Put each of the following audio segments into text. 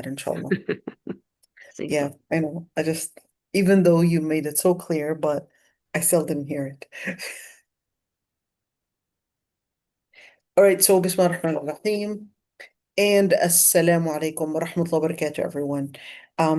inshallah. Super. Yeah, I know. Even though you made it so clear, but I still didn't hear it. All right, so Bismillah ar-Rahman ar-Rahim. And Assalamu alaikum wa rahmatullahi wa barakatuh, everyone.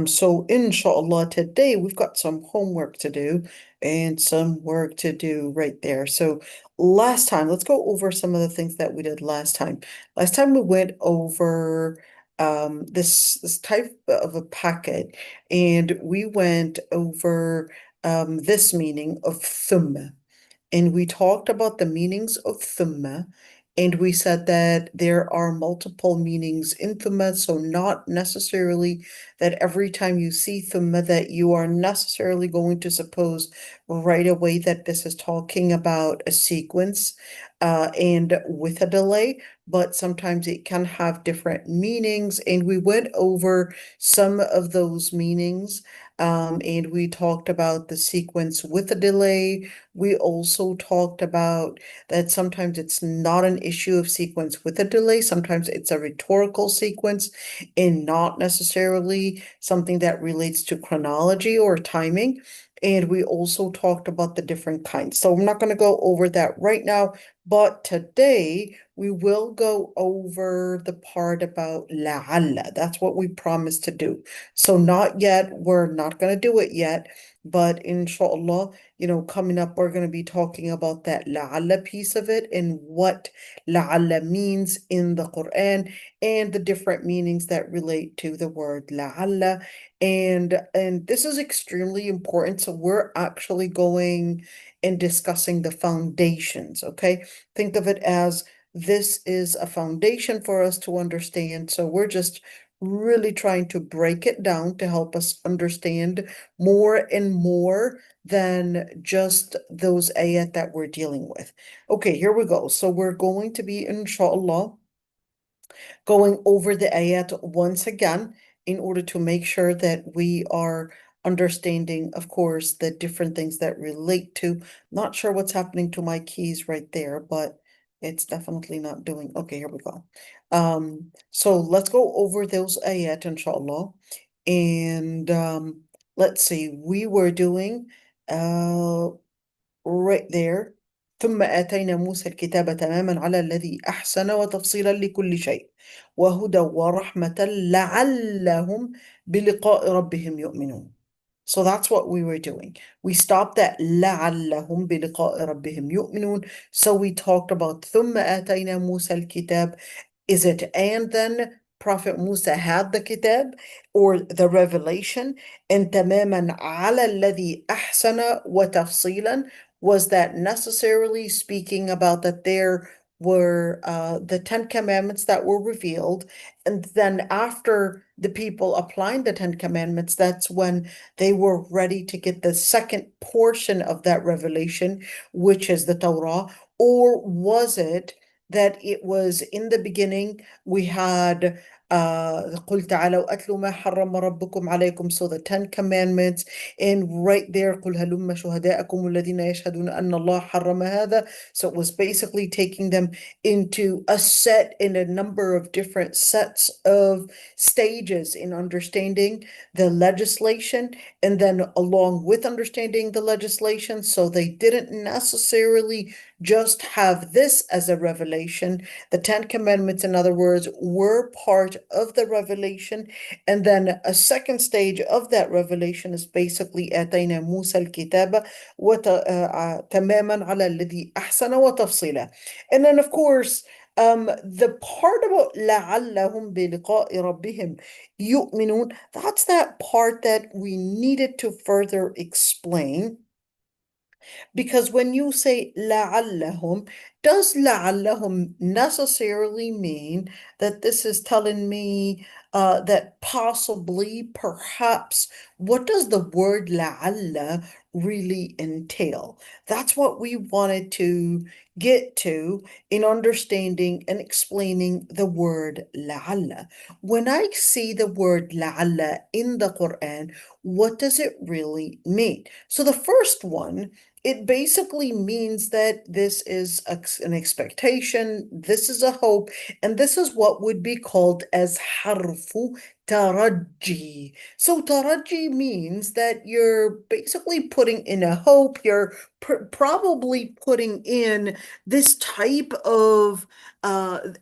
So inshallah, today we've got some homework to do and some work to do right there. So last time, let's go over some of the things that we did last time. Last time we went over this type of a packet, and we went over this meaning of thumma. And we talked about the meanings of thumma, and we said that there are multiple meanings in thumma, so not necessarily that every time you see thumma that you are necessarily going to suppose right away that this is talking about a sequence and with a delay, but sometimes it can have different meanings, and we went over some of those meanings. And we talked about the sequence with a delay. We also talked about that sometimes it's not an issue of sequence with a delay. Sometimes it's a rhetorical sequence and not necessarily something that relates to chronology or timing. And we also talked about the different kinds. So I'm not going to go over that right now, but today we will go over the part about la'alla. That's what we promised to do. So not yet, we're not going to do it yet, but inshallah, coming up, we're going to be talking about that la'alla piece of it and what la'alla means in the Quran and the different meanings that relate to the word la'alla. And this is extremely important. So we're actually going and discussing the foundations, okay? Think of it as this is a foundation for us to understand. So we're just really trying to break it down to help us understand more and more than just those ayat that we're dealing with. Okay, here we go. So we're going to be, inshallah, going over the ayat once again in order to make sure that we are understanding, of course, the different things that relate to. Not sure what's happening to my keys right there, but it's definitely not doing. Okay, here we go. So let's go over those ayat, inshallah. And let's see, we were doing right there. ثم آتينا موسى الكتاب تماما على الذي أحسن وتفصيلا لكل شيء وهدى ورحمة لعلهم بلقاء ربهم يؤمنون. So that's what we were doing. We stopped at لعلهم بلقاء ربهم يؤمنون. So we talked about ثم آتينا موسى الكتاب. Is it and then Prophet Musa had the kitab or the revelation? And تماما على الذي أحسن وتفصيلا, was that necessarily speaking about that there were the Ten Commandments that were revealed, and then after the people applying the Ten Commandments, that's when they were ready to get the second portion of that revelation, which is the Torah? Or was it that it was in the beginning we had قل تعالوا أتلوا ما حرم ربكم عليكم, so the Ten Commandments, and right there قل هلم شهداءكم الذين يشهدون أن الله حرم هذا. So it was basically taking them into a set in a number of different sets of stages in understanding the legislation, and then along with understanding the legislation, so they didn't necessarily just have this as a revelation. The Ten Commandments, in other words, were part of the revelation. And then a second stage of that revelation is basically آتينا موسى الكتاب تماما على الذي أحسن وتفصيلا. And then, of course, the part about لعلهم بلقاء ربهم يؤمنون, that's that part that we needed to further explain. Because when you say لعلهم, does لعلهم necessarily mean that this is telling me that possibly, perhaps, what does the word لعل really entail? That's what we wanted to get to in understanding and explaining the word لعل. When I see the word لعل in the Quran, what does it really mean? So the first one, it basically means that this is an expectation, this is a hope, and this is what would be called as harfu Taraji. So taraji means that you're basically putting in a hope, you're probably putting in this type of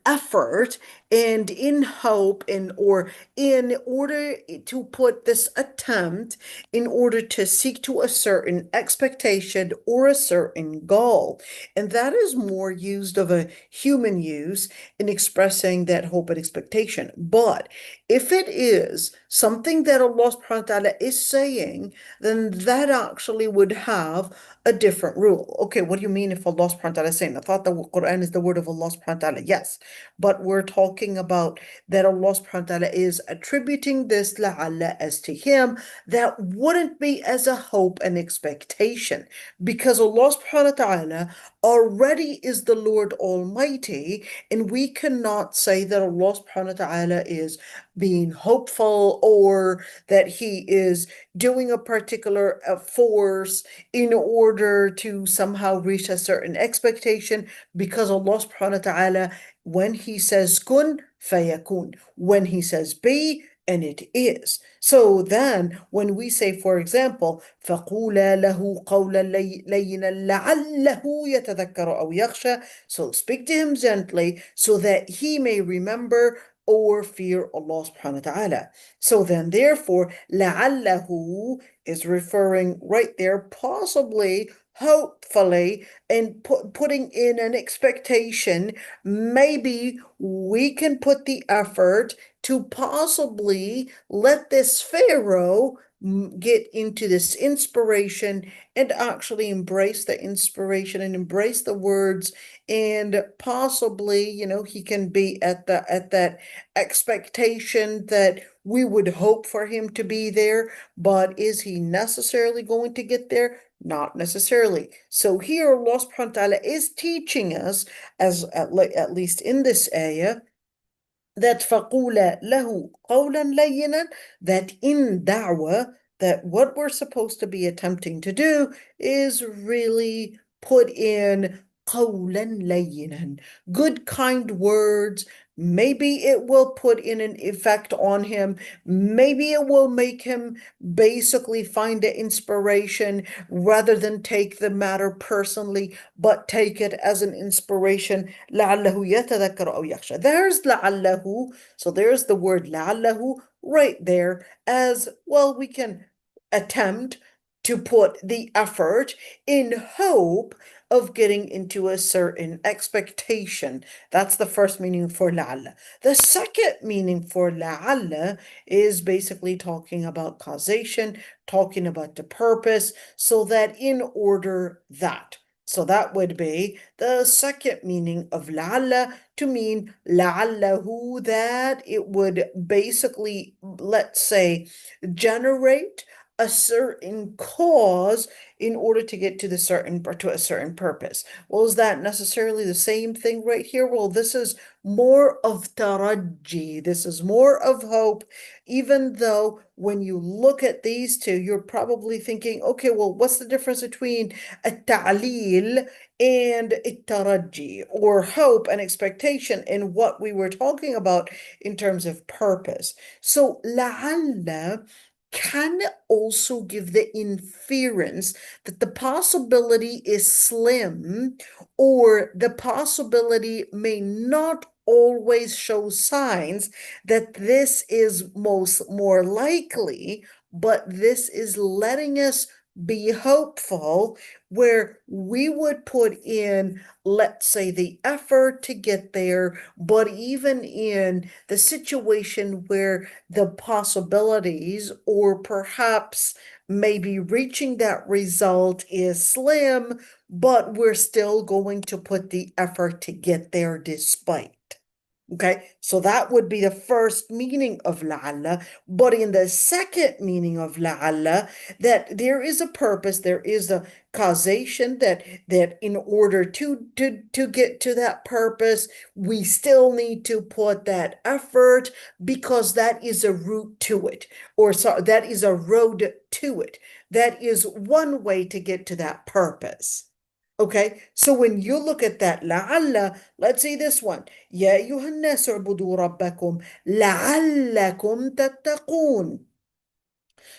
effort and in hope and or in order to put this attempt in order to seek to a certain expectation or a certain goal. And that is more used of a human use in expressing that hope and expectation. But if it is something that Allah subhanahu wa ta'ala is saying, then that actually would have a different rule. Okay, what do you mean if Allah subhanahu wa ta'ala is saying? I thought the Quran is the word of Allah subhanahu wa ta'ala. Yes, but we're talking about that Allah subhanahu wa ta'ala is attributing this la'alla as to him. That wouldn't be as a hope and expectation because Allah subhanahu wa ta'ala already is the Lord Almighty, and we cannot say that Allah subhanahu wa ta'ala is being hopeful or that he is doing a particular force in order to somehow reach a certain expectation because Allah subhanahu wa ta'ala, when he says kun fayakun, when he says be, and it is. So then when we say, for example, فَقُولَا لَهُ قَوْلًا لَيِّنًا لَعَلَّهُ يَتَذَكَّرُ أَوْ يَخْشَى, so speak to him gently so that he may remember or fear Allah subhanahu wa ta'ala. So then therefore, لَعَلَّهُ is referring right there, possibly, hopefully, and putting in an expectation. Maybe we can put the effort to possibly let this Pharaoh get into this inspiration and actually embrace the inspiration and embrace the words, and possibly, he can be at that expectation that we would hope for him to be there. But is he necessarily going to get there? Not necessarily. So here Allah subhanahu wa ta'ala is teaching us, as at least in this ayah, that فَقُولَ لَهُ قَوْلًا لَيِّنًا, that in da'wah, that what we're supposed to be attempting to do is really put in قَوْلًا لَيِّنًا, good kind words. Maybe it will put in an effect on him. Maybe it will make him basically find the inspiration rather than take the matter personally, but take it as an inspiration. لَعَلَّهُ يَتَذَكَّرُ أَوْ يَخْشَى. There's لَعَلَّهُ. So there's the word لَعَلَّهُ right there as well. We can attempt to put the effort in hope of getting into a certain expectation. That's the first meaning for la'alla. The second meaning for la'alla is basically talking about causation, talking about the purpose, so that in order that. So that would be the second meaning of la'alla, to mean la'allahu, that it would basically, let's say, generate a certain cause in order to get to a certain purpose. Well, is that necessarily the same thing right here? Well, this is more of taraji. This is more of hope, even though when you look at these two, you're probably thinking, okay, well, what's the difference between a ta'lil and a taraji, or hope and expectation, and what we were talking about in terms of purpose? So la'alla can also give the inference that the possibility is slim, or the possibility may not always show signs that this is more likely, but this is letting us be hopeful, where we would put in, let's say, the effort to get there, but even in the situation where the possibilities, or perhaps maybe reaching that result, is slim, but we're still going to put the effort to get there despite. Okay, so that would be the first meaning of la'alla. But in the second meaning of la'alla, that there is a purpose, there is a causation, that in order to get to that purpose, we still need to put that effort, because that is a route to it, or so that is a road to it. That is one way to get to that purpose. Okay, so when you look at that, لعل, let's see this one. يا أيها الناس اعبدوا ربكم لعلكم تتقون.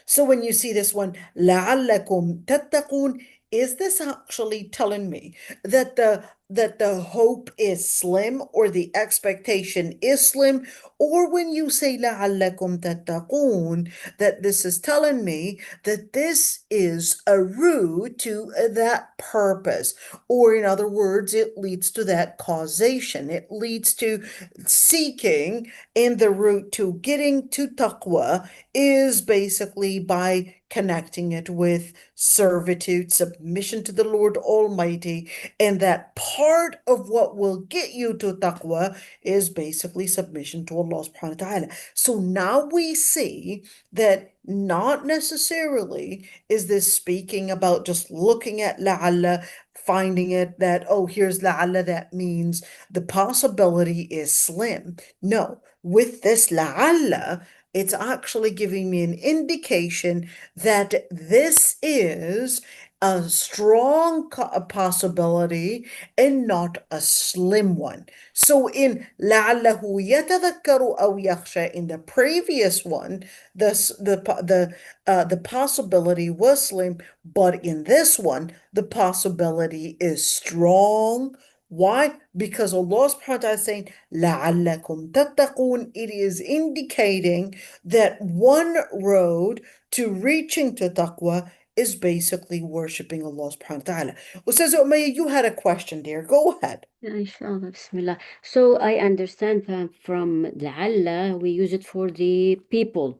So when you see this one, لعلكم تتقون, is this actually telling me that the hope is slim or the expectation is slim? Or when you say لعلكم تتقون, that this is telling me that this is a route to that purpose. Or in other words, it leads to that causation. It leads to seeking, and the route to getting to taqwa is basically by connecting it with servitude, submission to the Lord Almighty. And that part of what will get you to taqwa is basically submission to Allah subhanahu wa ta'ala. So now we see that not necessarily is this speaking about just looking at la'alla, finding it that, oh, here's la'alla, that means the possibility is slim. No, with this la'alla, it's actually giving me an indication that this is a strong possibility and not a slim one. So in لعله يتذكر أو يخشى, in the previous one, the possibility was slim, but in this one, the possibility is strong. Why? Because Allah subhanahu wa ta'ala is saying, لَعَلَّكُمْ تَتَّقُونَ. It is indicating that one road to reaching to taqwa is basically worshiping Allah subhanahu wa ta'ala. Ustaz Umayya, you had a question there. Go ahead. Yeah, inshallah, bismillah. So I understand from لعل we use it for the people,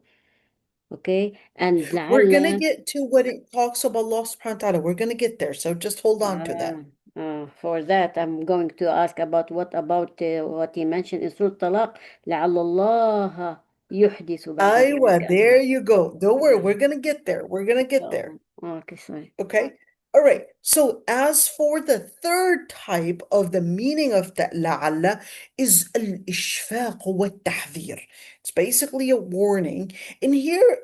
okay? And We're going to لعل, get to what it talks about Allah subhanahu wa ta'ala. We're going to get there. So just hold on to that. for that I'm going to ask about what he mentioned in Surah Talaq, لعل الله يحدث بعد Aywa, ذلك there أمرا. you go. Don't worry. Yeah. We're going to get there. We're going to get there. Okay, sorry. Okay. All right. So as for the third type of the meaning of that لعل is al-ishfaq wa tahdhir. It's basically a warning. And here,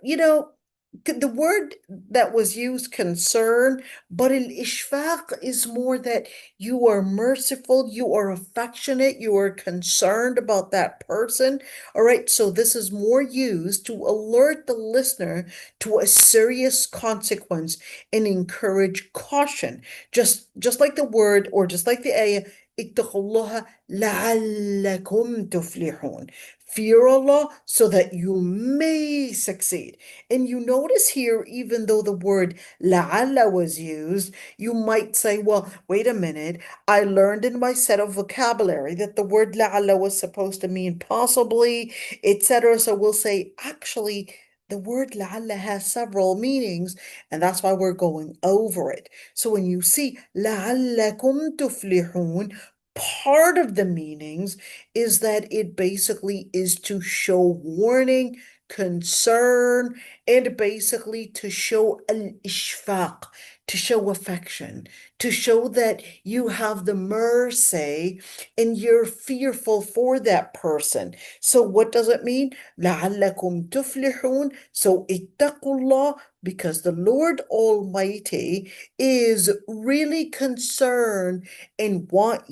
the word that was used, concern, but al-ishfaq is more that you are merciful, you are affectionate, you are concerned about that person. All right. So this is more used to alert the listener to a serious consequence and encourage caution. Just like the word, or just like the ayah, اتقوا الله لعلكم تفلحون. Fear Allah so that you may succeed. And you notice here, even though the word la'alla was used, you might say, well, wait a minute. I learned in my set of vocabulary that the word la'alla was supposed to mean possibly, etc. So we'll say, actually, the word la'alla has several meanings, and that's why we're going over it. So when you see لَعَلَّكُمْ تُفْلِحُونَ, part of the meanings is that it basically is to show warning, concern, and basically to show al-ishfaq, to show affection, to show that you have the mercy and you're fearful for that person. So what does it mean? لَعَلَّكُمْ تُفْلِحُونَ. So اتقوا الله, because the Lord Almighty is really concerned and wants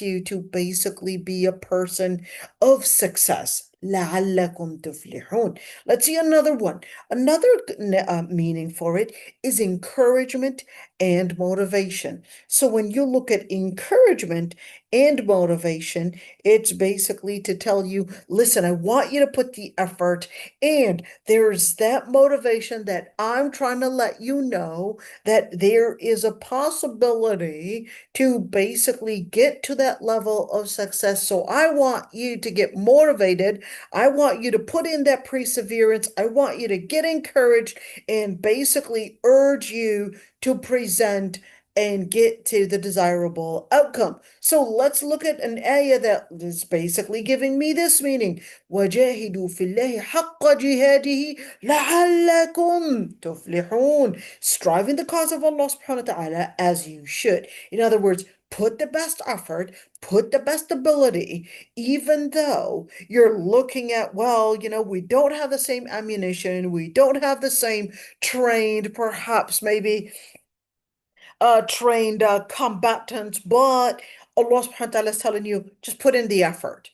you to basically be a person of success. لعلكم تفلحون. Let's see another one. Another meaning for it is encouragement and motivation. So when you look at encouragement and motivation, it's basically to tell you, listen, I want you to put the effort, and there's that motivation that I'm trying to let you know that there is a possibility to basically get to that level of success. So I want you to get motivated. I want you to put in that perseverance. I want you to get encouraged and basically urge you to present and get to the desirable outcome. So let's look at an ayah that is basically giving me this meaning. وَجَاهِدُوا فِي اللَّهِ حَقَّ جِهَادِهِ لَعَلَّكُمْ تُفْلِحُونَ. Striving the cause of Allah subhanahu wa ta'ala as you should. In other words, put the best effort, put the best ability, even though you're looking at, well, we don't have the same ammunition, we don't have the same trained, perhaps maybe trained combatants, but Allah subhanahu wa ta'ala is telling you, just put in the effort.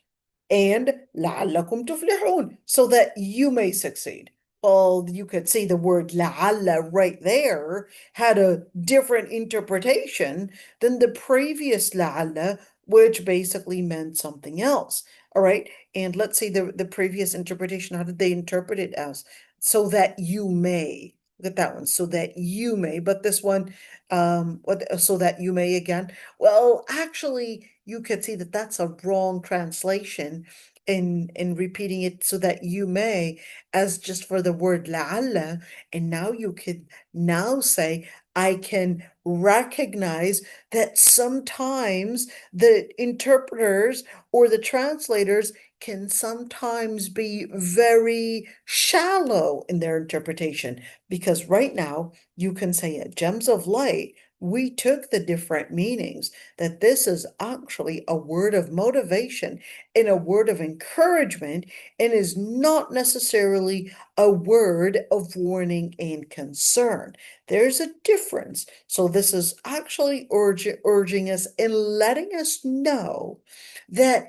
And لعلكم تفلحون, so that you may succeed. Well, you could see the word لعل right there had a different interpretation than the previous لعل, which basically meant something else. All right. And let's see the previous interpretation. How did they interpret it as? So that you may. Look at that one. So that you may. But this one, so that you may again. Well, actually, you could see that that's a wrong translation in repeating it so that you may as just for the word لعل. And now you could now say, I can recognize that sometimes the interpreters or the translators can sometimes be very shallow in their interpretation, because right now you can say at Gems of Light, we took the different meanings, that this is actually a word of motivation and a word of encouragement, and is not necessarily a word of warning and concern. There's a difference. So this is actually urging us and letting us know that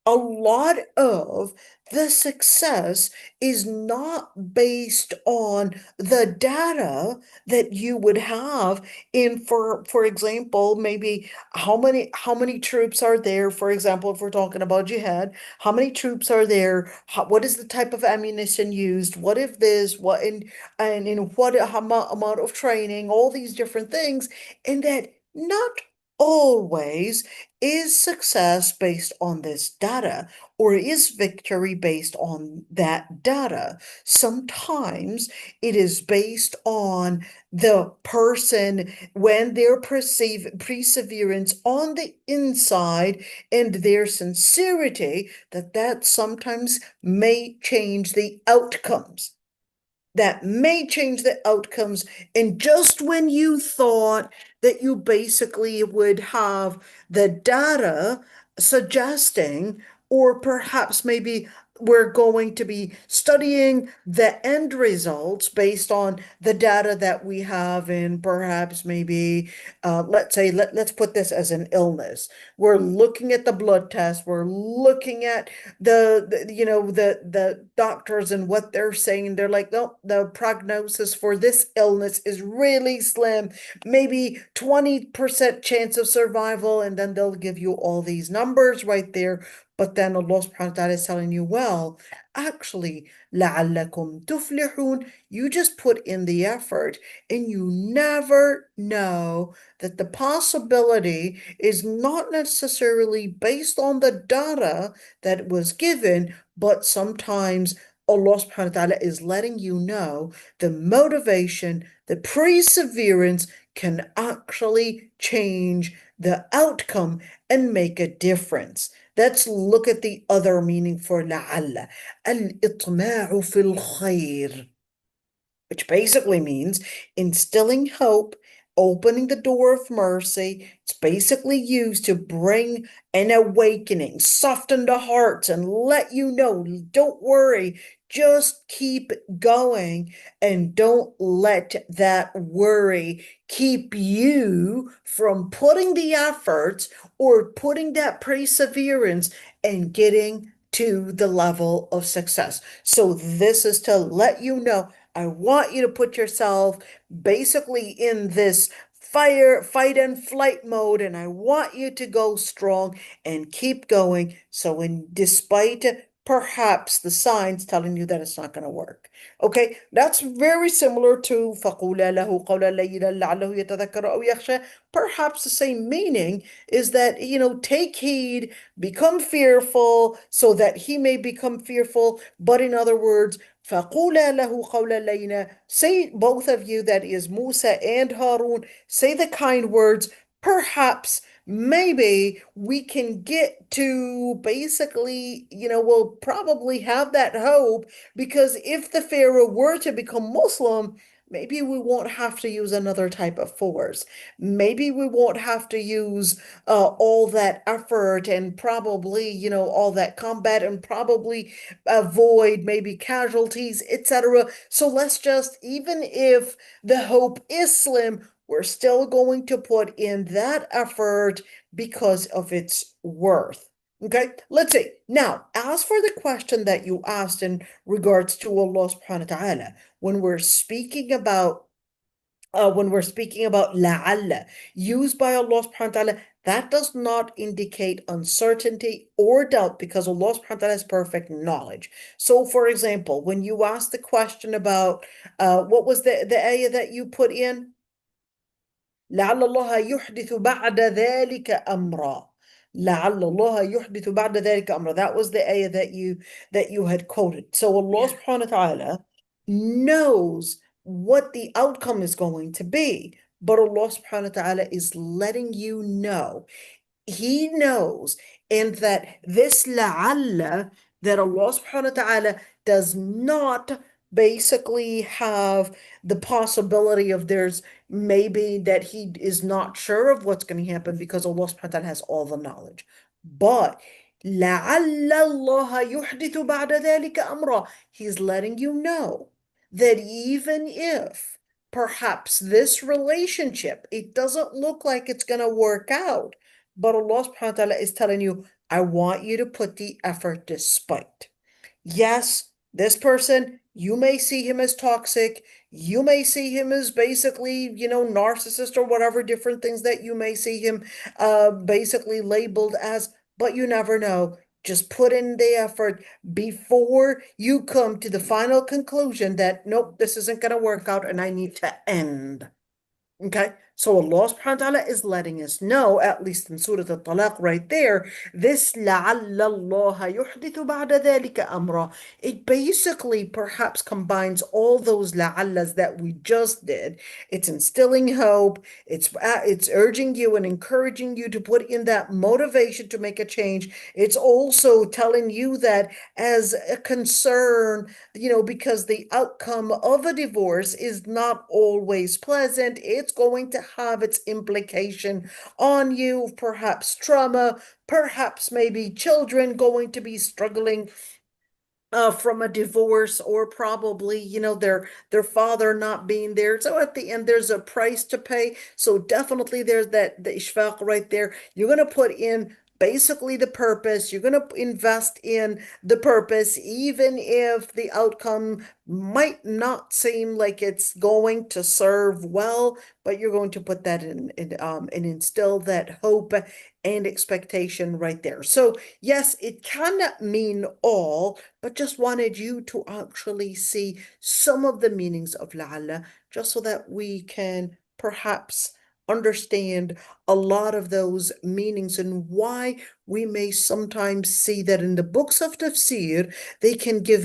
a lot of the success is not based on the data that you would have in, for example, maybe how many troops are there, for example, if we're talking about jihad, how many troops are there, what is the type of ammunition used, what if this, what in what amount of training, all these different things, and that not always is success based on this data, or is victory based on that data. Sometimes it is based on the person when their perseverance on the inside and their sincerity, that sometimes may change the outcomes. That may change the outcomes. And just when you thought that you basically would have the data suggesting, or perhaps maybe we're going to be studying the end results based on the data that we have in perhaps maybe, let's say, let's put this as an illness. We're looking at the blood test, we're looking at the doctors and what they're saying. They're like, oh, the prognosis for this illness is really slim, maybe 20% chance of survival, and then they'll give you all these numbers right there. But then Allah subhanahu wa ta'ala is telling you, well, actually, لَعَلَّكُمْ تُفْلِحُونَ, you just put in the effort, and you never know that the possibility is not necessarily based on the data that was given, but sometimes Allah subhanahu wa ta'ala is letting you know the motivation, the perseverance can actually change the outcome and make a difference. Let's look at the other meaning for لعل. الإطماع في الخير, which basically means instilling hope, opening the door of mercy. It's basically used to bring an awakening, soften the hearts, and let you know, don't worry, just keep going, and don't let that worry keep you from putting the efforts or putting that perseverance and getting to the level of success. So this is to let you know, I want you to put yourself basically in this fight and flight mode, and I want you to go strong and keep going. So when despite perhaps the signs telling you that it's not going to work. Okay, that's very similar to فَقُولَا لَهُ قَوْلًا لَيِّنًا لَعَلَّهُ يَتَذَكَّرُ أَوْ يَخْشَى. Perhaps the same meaning is that, take heed, become fearful, so that he may become fearful. But in other words, فَقُولَا لَهُ قَوْلًا لَيِّنًا, say, both of you, that is Musa and Harun, say the kind words. Perhaps, maybe we can get to basically, we'll probably have that hope, because if the Pharaoh were to become Muslim, maybe we won't have to use another type of force. Maybe we won't have to use all that effort and probably, all that combat, and probably avoid maybe casualties, etc. So let's just, even if the hope is slim, we're still going to put in that effort because of its worth. Okay, let's see. Now, as for the question that you asked in regards to Allah subhanahu wa ta'ala, when we're speaking about la'alla, used by Allah subhanahu wa ta'ala, that does not indicate uncertainty or doubt because Allah subhanahu wa ta'ala has perfect knowledge. So, for example, when you ask the question about what was the ayah that you put in? لعل الله يحدث بعد ذلك أمرا. لعل الله يحدث بعد ذلك أمرا. That was the ayah that you had quoted. So Allah Yeah. subhanahu wa ta'ala knows what the outcome is going to be, but Allah subhanahu wa ta'ala is letting you know. He knows, and that this la'alla that Allah subhanahu wa ta'ala does not basically have the possibility of there's maybe that he is not sure of what's going to happen because Allah subhanahu wa ta'ala has all the knowledge. But لَعَلَّ اللَّهَ يُحْدِثُ بَعْدَ ذَلِكَ أَمْرًا. He's letting you know that even if perhaps this relationship, it doesn't look like it's going to work out, but Allah subhanahu wa ta'ala is telling you, I want you to put the effort despite. Yes, this person, you may see him as toxic. You may see him as basically, narcissist or whatever different things that you may see him basically labeled as, but you never know. Just put in the effort before you come to the final conclusion that, nope, this isn't going to work out and I need to end. Okay, so Allah subhanahu wa ta'ala is letting us know, at least in Surah Al-Talaq right there, this لَعَلَّ اللَّهَ يُحْدِثُ بَعْدَ ذَلِكَ أَمْرًا. It basically perhaps combines all those la'allas that we just did. It's instilling hope. It's urging you and encouraging you to put in that motivation to make a change. It's also telling you that as a concern, because the outcome of a divorce is not always pleasant. It's going to have its implication on you, perhaps trauma, perhaps maybe children going to be struggling from a divorce, or probably, their father not being there. So at the end, there's a price to pay. So definitely there's the ishfaq right there. You're going to put in basically the purpose. You're going to invest in the purpose, even if the outcome might not seem like it's going to serve well, but you're going to put that in and instill that hope and expectation right there. So yes, it cannot mean all, but just wanted you to actually see some of the meanings of la'alla, just so that we can perhaps understand a lot of those meanings and why we may sometimes see that in the books of tafsir, they can give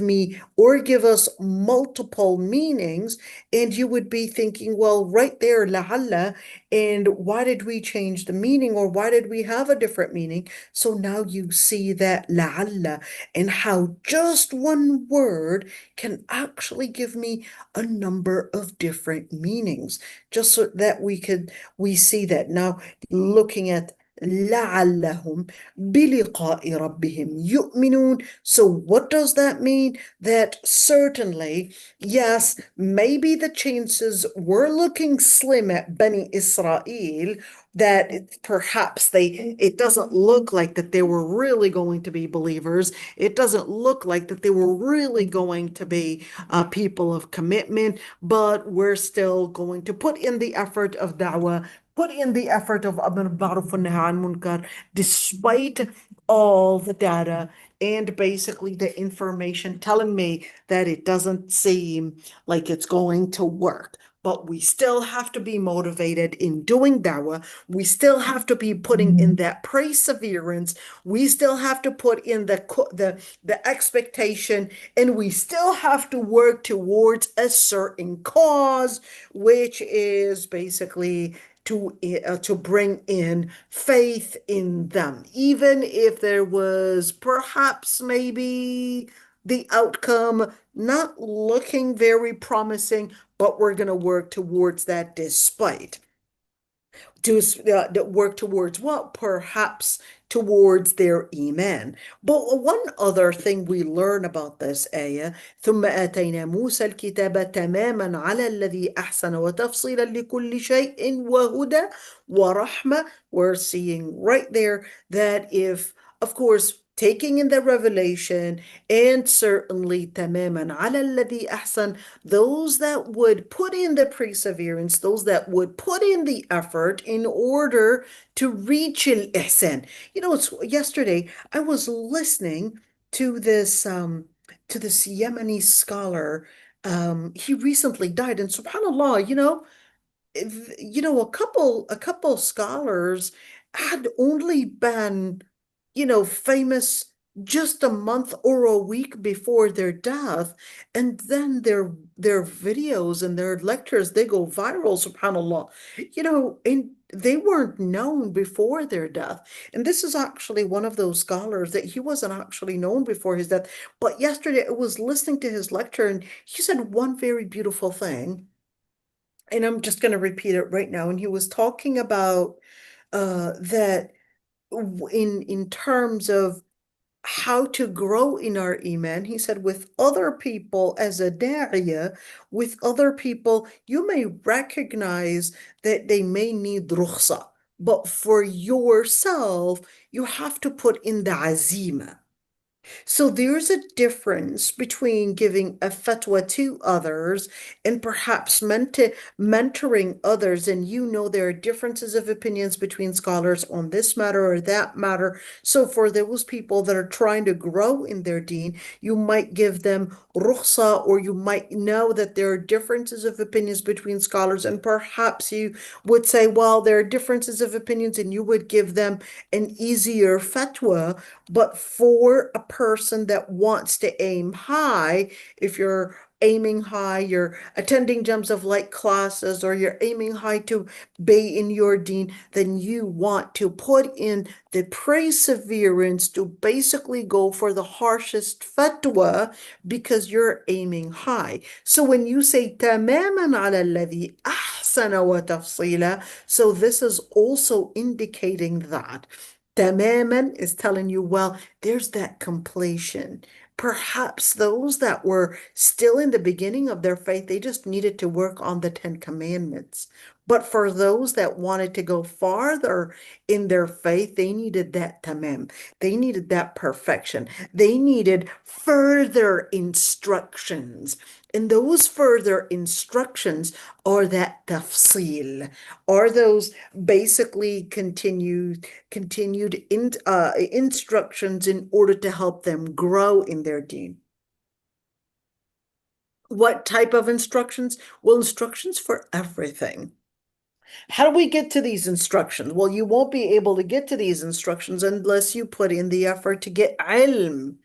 us multiple meanings, and you would be thinking, well, right there, la'alla, and why did we change the meaning, or why did we have a different meaning? So now you see that la'alla and how just one word can actually give me a number of different meanings, just so that we see that. Now, looking at لعلهم بلقاء ربهم يؤمنون. So what does that mean? That certainly, yes, maybe the chances were looking slim at Bani Israel, that perhaps it doesn't look like that they were really going to be believers. It doesn't look like that they were really going to be people of commitment, but we're still going to put in the effort of da'wah, put in the effort of amr ma'ruf and nahy an munkar, despite all the data and basically the information telling me that it doesn't seem like it's going to work. But we still have to be motivated in doing dawah. We still have to be putting in that perseverance. We still have to put in the expectation, and we still have to work towards a certain cause, which is basically to bring in faith in them, even if there was perhaps maybe the outcome not looking very promising, but we're going to work towards that despite. To work towards what? Perhaps towards their iman. But one other thing we learn about this ayah, ثم آتينا موسى الكتاب تماما على الذي أحسن وتفصيلا لكل شيء وهدى ورحمة. We're seeing right there that if, of course, taking in the revelation and certainly تماما على الذي أحسن, those that would put in the perseverance, those that would put in the effort in order to reach al-ihsan. You know, yesterday I was listening to this Yemeni scholar. He recently died, and subhanallah, a couple scholars had only been, famous just a month or a week before their death, and then their videos and their lectures, they go viral, subhanallah. And they weren't known before their death. And this is actually one of those scholars that he wasn't actually known before his death. But yesterday I was listening to his lecture, and he said one very beautiful thing, and I'm just going to repeat it right now. And he was talking about that in terms of how to grow in our iman. He said, with other people as a da'iyah, with other people, you may recognize that they may need rukhsa, but for yourself, you have to put in the azima. So there's a difference between giving a fatwa to others and perhaps mentoring others. And there are differences of opinions between scholars on this matter or that matter. So for those people that are trying to grow in their deen, you might give them rukhsa, or you might know that there are differences of opinions between scholars. And perhaps you would say, well, there are differences of opinions, and you would give them an easier fatwa. But for a person that wants to aim high, if you're aiming high, you're attending Gems of Light classes, or you're aiming high to be in your deen, then you want to put in the perseverance to basically go for the harshest fatwa because you're aiming high. So when you say تماما على الذي أحسن وتفصيلا, so this is also indicating that. Tamaman is telling you, well, there's that completion. Perhaps those that were still in the beginning of their faith, they just needed to work on the Ten Commandments. But for those that wanted to go farther in their faith, they needed that tamam. They needed that perfection. They needed further instructions. And those further instructions are that tafsil, are those basically continued instructions in order to help them grow in their deen. What type of instructions? Well, instructions for everything. How do we get to these instructions? Well, you won't be able to get to these instructions unless you put in the effort to get ilm.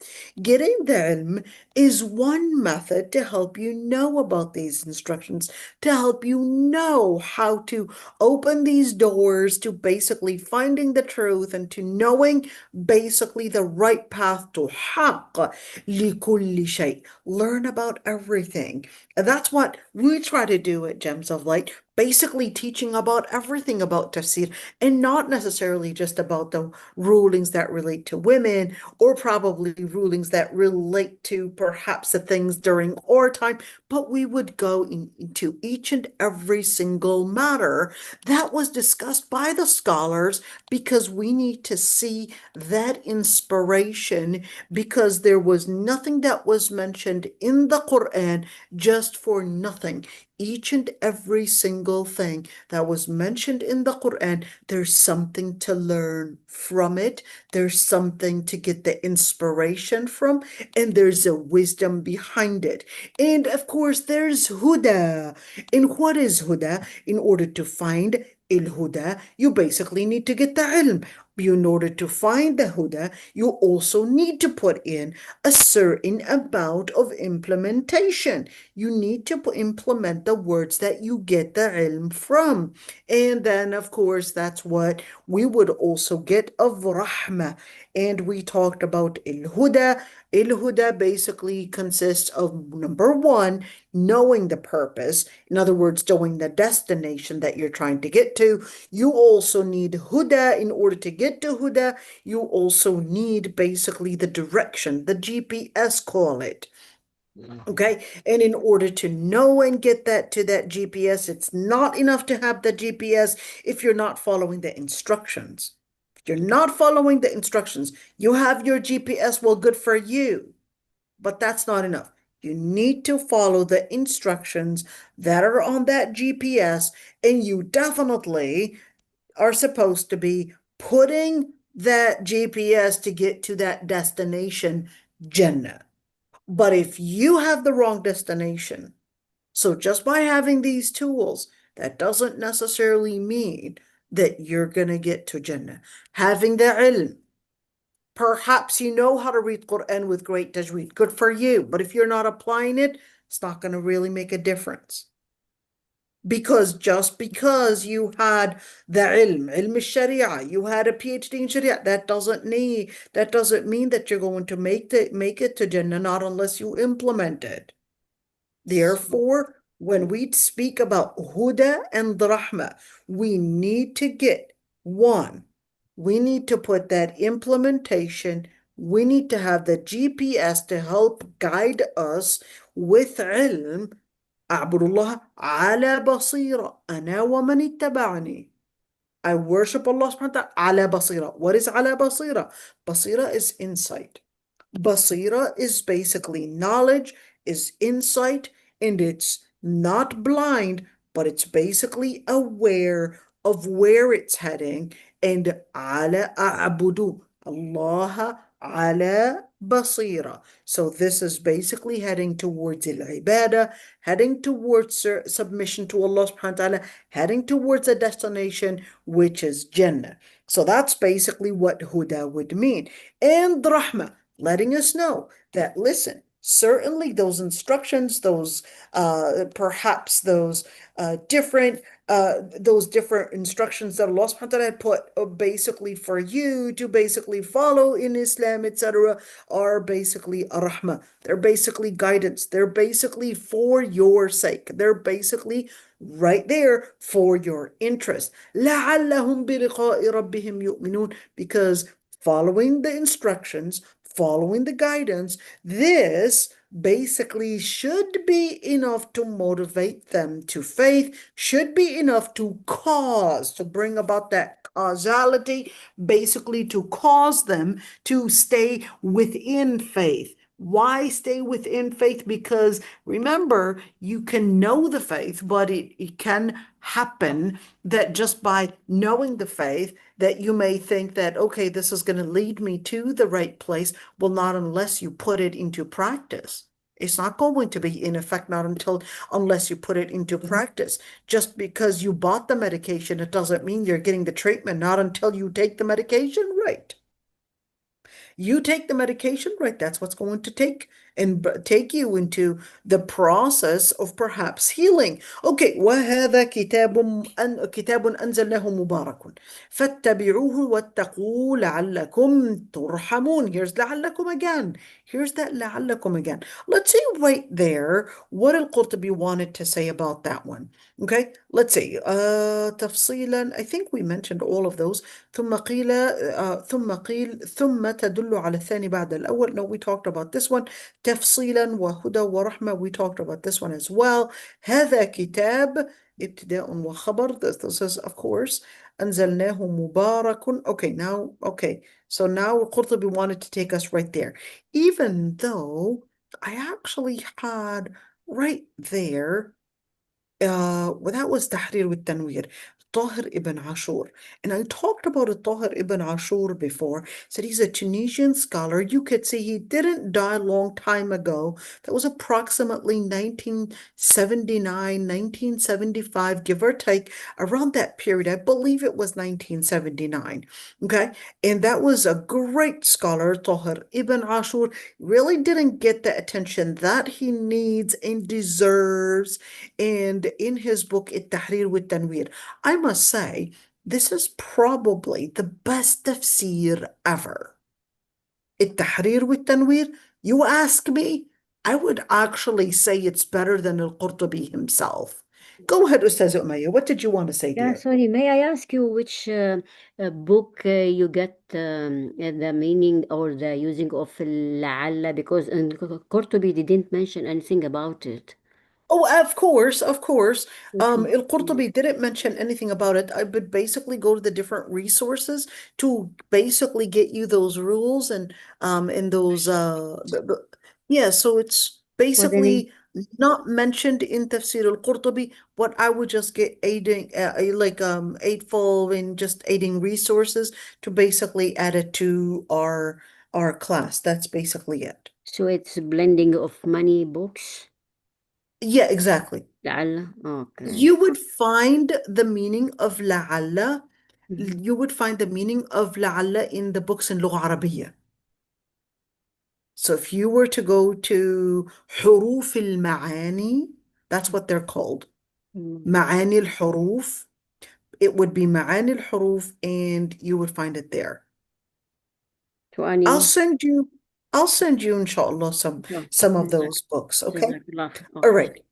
Getting the ilm is one method to help you know about these instructions, to help you know how to open these doors to basically finding the truth and to knowing basically the right path to haqq. لكل شيء. Learn about everything. And that's what we try to do at Gems of Light. Basically teaching about everything about tafsir, and not necessarily just about the rulings that relate to women, or probably rulings that relate to perhaps the things during our time, but we would go into each and every single matter that was discussed by the scholars, because we need to see that inspiration, because there was nothing that was mentioned in the Quran just for nothing. Each and every single thing that was mentioned in the Quran, there's something to learn from it. There's something to get the inspiration from, and there's a wisdom behind it. And of course, there's huda. And what is huda? In order to find il-huda, you basically need to get the ilm. In order to find the huda, you also need to put in a certain amount of implementation. You need to implement the words that you get the ilm from. And then, of course, that's what we would also get of rahmah. And we talked about il-huda, Al-Huda basically consists of number one, knowing the purpose. In other words, knowing the destination that you're trying to get to. You also need Huda in order to get to Huda. You also need basically the direction, the GPS call it. Okay, and in order to know and get that to that GPS, it's not enough to have the GPS if you're not following the instructions. If you're not following the instructions, you have your GPS, well, good for you, but that's not enough. You need to follow the instructions that are on that GPS, and you definitely are supposed to be putting that GPS to get to that destination, Jannah. But if you have the wrong destination, so just by having these tools, that doesn't necessarily mean that you're going to get to Jannah. Having the ilm, perhaps you know how to read Quran with great tajweed, good for you. But if you're not applying it, it's not going to really make a difference. Because just because you had the ilm al-sharia, you had a PhD in sharia, that doesn't mean that you're going to make it to Jannah, not unless you implement it. Therefore, when we speak about huda and rahma, we need to get one, we need to put that implementation, we need to have the GPS to help guide us with ilm. أعبد الله على بصيرة أنا ومن اتبعني. I worship Allah subhanahu wa ta'ala على بصيرة. What is على بصيرة? Basira is insight. Basira is basically knowledge, is insight, and it's not blind, but it's basically aware of where it's heading. And على أعبد الله على بصيرة. So this is basically heading towards al-ibadah, heading towards submission to Allah subhanahu wa ta'ala, heading towards a destination, which is Jannah. So that's basically what huda would mean. And rahmah, letting us know that, listen, certainly those instructions, those perhaps those different instructions that Allah subhanahu wa ta'ala had put basically for you to basically follow in Islam, etc., are basically a rahmah. They're basically guidance. They're basically for your sake. They're basically right there for your interest. لَعَلَّهُمْ بِلِقَاءِ رَبِّهِمْ يُؤْمِنُونَ. Because following the instructions, following the guidance, this basically should be enough to motivate them to faith, should be enough to bring about that causality, basically to cause them to stay within faith. Why stay within faith? Because remember, you can know the faith, but it can happen that just by knowing the faith, that you may think that, okay, this is going to lead me to the right place. Well, not unless you put it into practice. It's not going to be in effect, unless you put it into practice. Just because you bought the medication, it doesn't mean you're getting the treatment, not until you take the medication right. You take the medication, right? That's what's going to take you into the process of perhaps healing. Okay, وهذا كتاب أنزلناه مبارك فاتبعوه واتقوا لعلكم ترحمون. Here's لعلكم again. Here's that لعلكم again. Let's see right there what al-Qurtubi wanted to say about that one. Okay, let's see. تفصيلا, I think we mentioned all of those. ثم قيل ثم تدل على الثاني بعد الأول. No, we talked about this one. تفصيلا وهدى ورحمة, we talked about this one as well. هذا كتاب ابتداء وخبر. This is, of course, أنزلناه مبارك. Okay, so now Qurtubi wanted to take us right there. Even though I actually had right there, well, that was Tahrir with Tanweer, Tahir ibn Ashur. And I talked about Tahir ibn Ashur before, said he's a Tunisian scholar. You could see he didn't die a long time ago. That was approximately 1979, 1975, give or take, around that period. I believe it was 1979. Okay, and that was a great scholar, Tahir ibn Ashur. Really didn't get the attention that he needs and deserves. And in his book, التحرير والتنوير, I must say, this is probably the best tafsir ever. التحرير والتنوير, You ask me, I would actually say it's better than al-Qurtubi himself. Go ahead, Ustaz Umayya. What did you want to say, Yeah, dear? sorry, may I ask you which book you get the meaning or the using of لعل, because in Qurtubi didn't mention anything about it. Oh, of course, of course. Okay. Al-Qurtubi didn't mention anything about it. I would basically go to the different resources to basically get you those rules and those yeah, so it's What the name? basically not mentioned in Tafsir al-Qurtubi, but I would just get aiding like aidful in just aiding resources to basically add it to our class. That's basically it. So it's blending of many books. Yeah, exactly. لعل. Okay. You would find the meaning of لعل, Mhm. you would find the meaning of لعل in the books in لغة عربية. So if you were to go to حروف المعاني, that's what they're called. Mm. معاني الحروف, it would be معاني الحروف and you would find it there. So I'll any. send you, I'll send you, inshallah, Oh, some of جزاك those books, okay? جزاك الله خير. All Okay. right.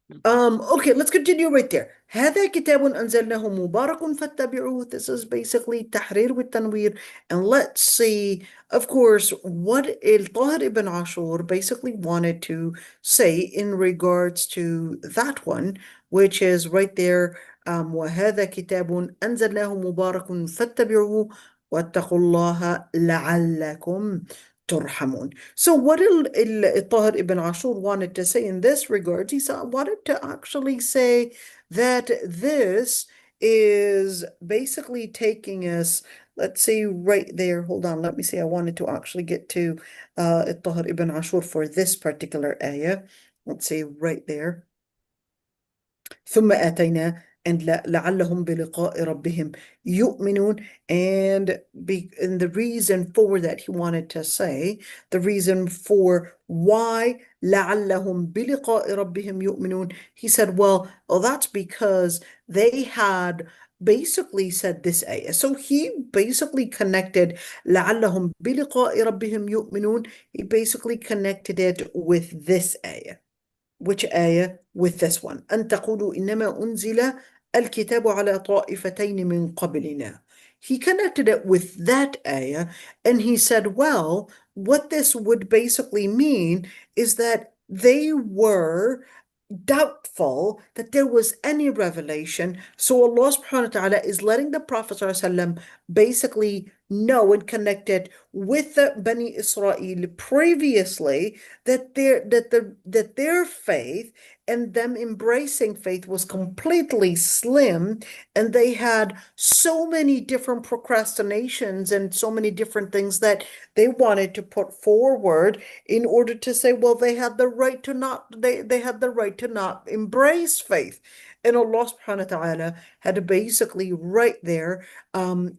Okay, let's continue right there. هذا كتاب أنزلناه مبارك فاتبعوه. This is basically تحرير والتنوير. And let's see, of course, what al-Tahir ibn Ashur basically wanted to say in regards to that one, which is right there. وهذا كتاب أنزلناه مبارك فاتبعوه واتقوا الله لعلكم ترحمون. So what al-Tahir ibn Ashur wanted to say in this regard, wanted to actually say that this is basically taking us, let's see right there, hold on, let me see, I wanted to actually get to al-Tahir ibn Ashur for this particular ayah. Let's see right there. ثم آتينا and لعلهم بلقاء ربهم يؤمنون and the reason for that he wanted to say the reason for why لعلهم بلقاء ربهم يؤمنون he said well that's because they had basically said this ayah so he basically connected لعلهم بلقاء ربهم يؤمنون he basically connected it with this ayah. Which ayah? With this one. أن تقولوا إنما أنزل الكتاب على طائفتين من قبلنا. He connected it with that ayah and he said, well, what this would basically mean is that they were doubtful that there was any revelation. So Allah subhanahu wa ta'ala is letting the Prophet ﷺ basically know and connect it with the Bani Israel previously that their faith and them embracing faith was completely slim and they had so many different procrastinations and so many different things that they wanted to put forward in order to say, well, they had the right to not, they had the right to not embrace faith. And Allah subhanahu wa ta'ala had basically right there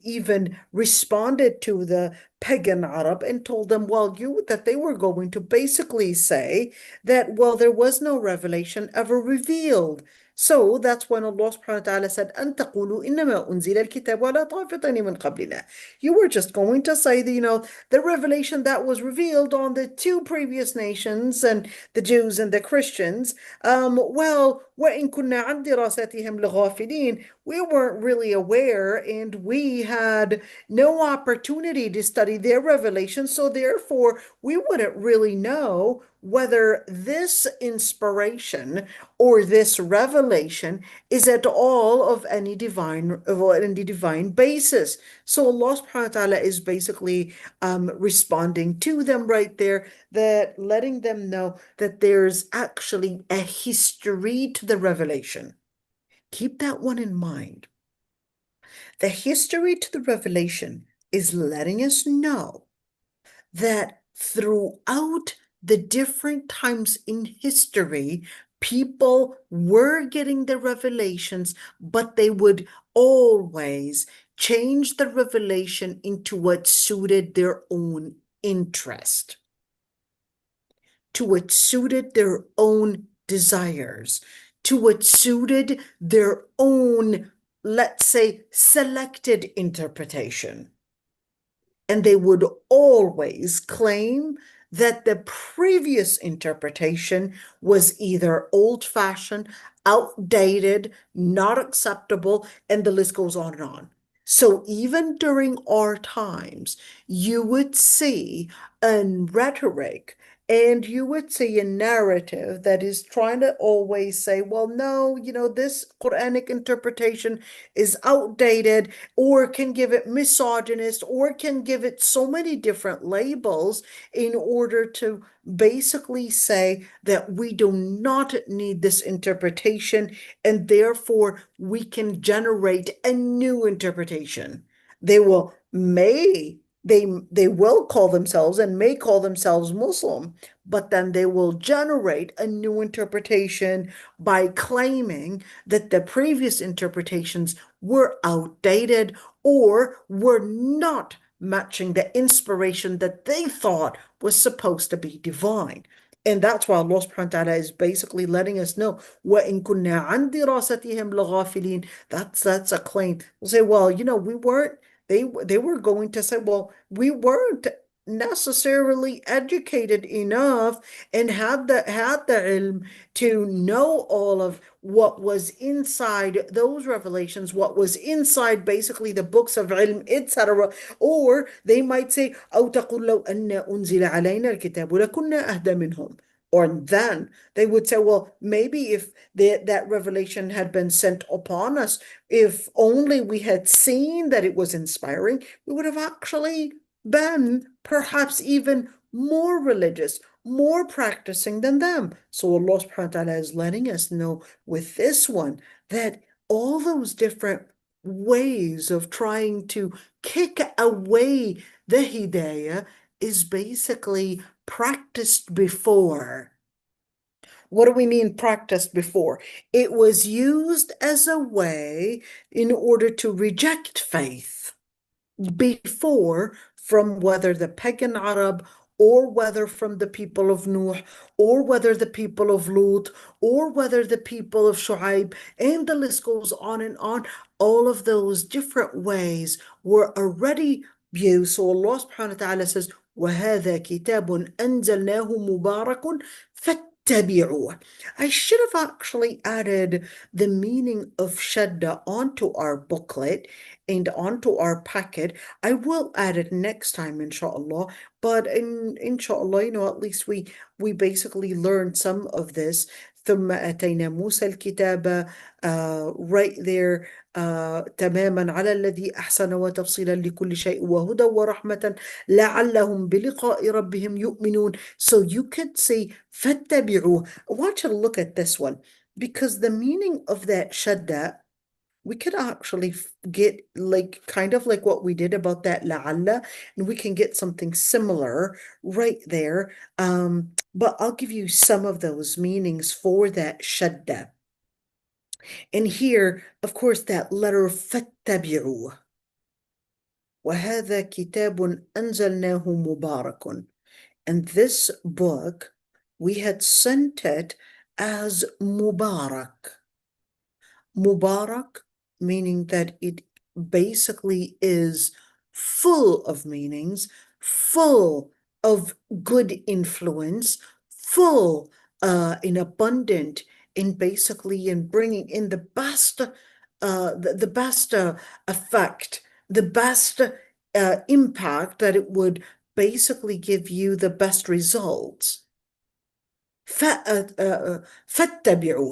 even responded to the pagan Arab and told them, well, that they were going to basically say that, well, there was no revelation ever revealed. So that's when Allah subhanahu wa ta'ala said, أن تقولوا إنما أنزل الكتاب على طائفتين من قبلنا. You were just going to say that, the revelation that was revealed on the two previous nations and the Jews and the Christians, well, وإن كنا عن دراستهم لغافلين, we weren't really aware and we had no opportunity to study their revelation, so therefore we wouldn't really know whether this inspiration or this revelation is at all of any divine basis. So Allah subhanahu wa ta'ala is basically responding to them right there, that letting them know that there's actually a history to the revelation. Keep that one in mind. The history to the revelation is letting us know that throughout the different times in history, people were getting the revelations, but they would always change the revelation into what suited their own interest, to what suited their own desires, to what suited their own, let's say, selected interpretation. And they would always claim that the previous interpretation was either old-fashioned, outdated, not acceptable, and the list goes on and on. So even during our times, you would see a rhetoric and you would see a narrative that is trying to always say, well, no, this Quranic interpretation is outdated, or can give it misogynist, or can give it so many different labels in order to basically say that we do not need this interpretation, and therefore we can generate a new interpretation. They will may they will call themselves and may call themselves Muslim, but then they will generate a new interpretation by claiming that the previous interpretations were outdated or were not matching the inspiration that they thought was supposed to be divine. And that's why Allah subhanahu wa ta'ala is basically letting us know, وَإِن كُنَّا عَنْ دِرَاسَتِهِمْ لَغَافِلِينَ. That's a claim. We'll say, well, we weren't, they were going to say, well, we weren't necessarily educated enough and had the ilm to know all of what was inside those revelations, what was inside basically the books of ilm, etc. Or they might say, أو تقول لو أن أنزل علينا الكتاب لكنا أهدى منهم. Or then they would say, well, maybe if that revelation had been sent upon us, if only we had seen that it was inspiring, we would have actually been perhaps even more religious, more practicing than them. So Allah subhanahu wa ta'ala is letting us know with this one that all those different ways of trying to kick away the hidayah is basically practiced before. What do we mean practiced before? It was used as a way in order to reject faith before, from whether the pagan Arab, or whether from the people of Nuh, or whether the people of Lut, or whether the people of Shu'aib, and the list goes on and on. All of those different ways were already used. So Allah subhanahu wa ta'ala says, وَهَذَا كِتَابٌ أَنزَلْنَاهُ مُبَارَكٌ فَاتَّبِعُوهُ. I should have actually added the meaning of shadda onto our booklet and onto our packet. I will add it next time, inshallah. But inshallah, at least we basically learned some of this. ثم أتينا موسى الكتاب, right there, تماما على الذي أحسن وتفصيلا لكل شيء وهدى ورحمة لعلهم بلقاء ربهم يؤمنون. So you could say فاتبعوه. I want you to look at this one, because the meaning of that shadda, we could actually get kind of like what we did about that la'alla, and we can get something similar right there. But I'll give you some of those meanings for that shadda. And here, of course, that letter فَاتَّبِعُوا. وَهَذَا كِتَابٌ أَنزَلْنَاهُ مُبَارَكٌ. And this book, we had sent it as Mubarak. Mubarak, meaning that it basically is full of meanings, full of good influence, full in abundant, in basically in bringing in the best, the best effect, the best impact, that it would basically give you the best results. فَاتَّبِعُوا.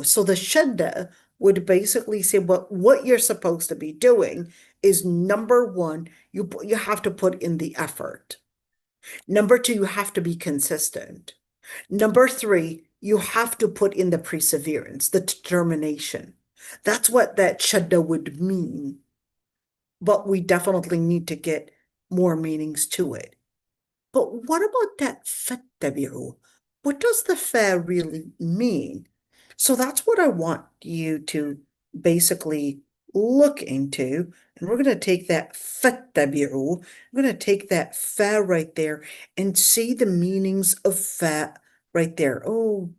So the shadda would basically say what you're supposed to be doing is, number one, you have to put in the effort. Number two, you have to be consistent. Number three, you have to put in the perseverance, the determination. That's what that shadda would mean. But we definitely need to get more meanings to it. But what about that فَاتَّبِعُوا? What does the fa really mean? So that's what I want you to basically look into. And we're going to take that فَاتَّبِعُوا. We're going to take that fa right there and see the meanings of fa right there. Oh,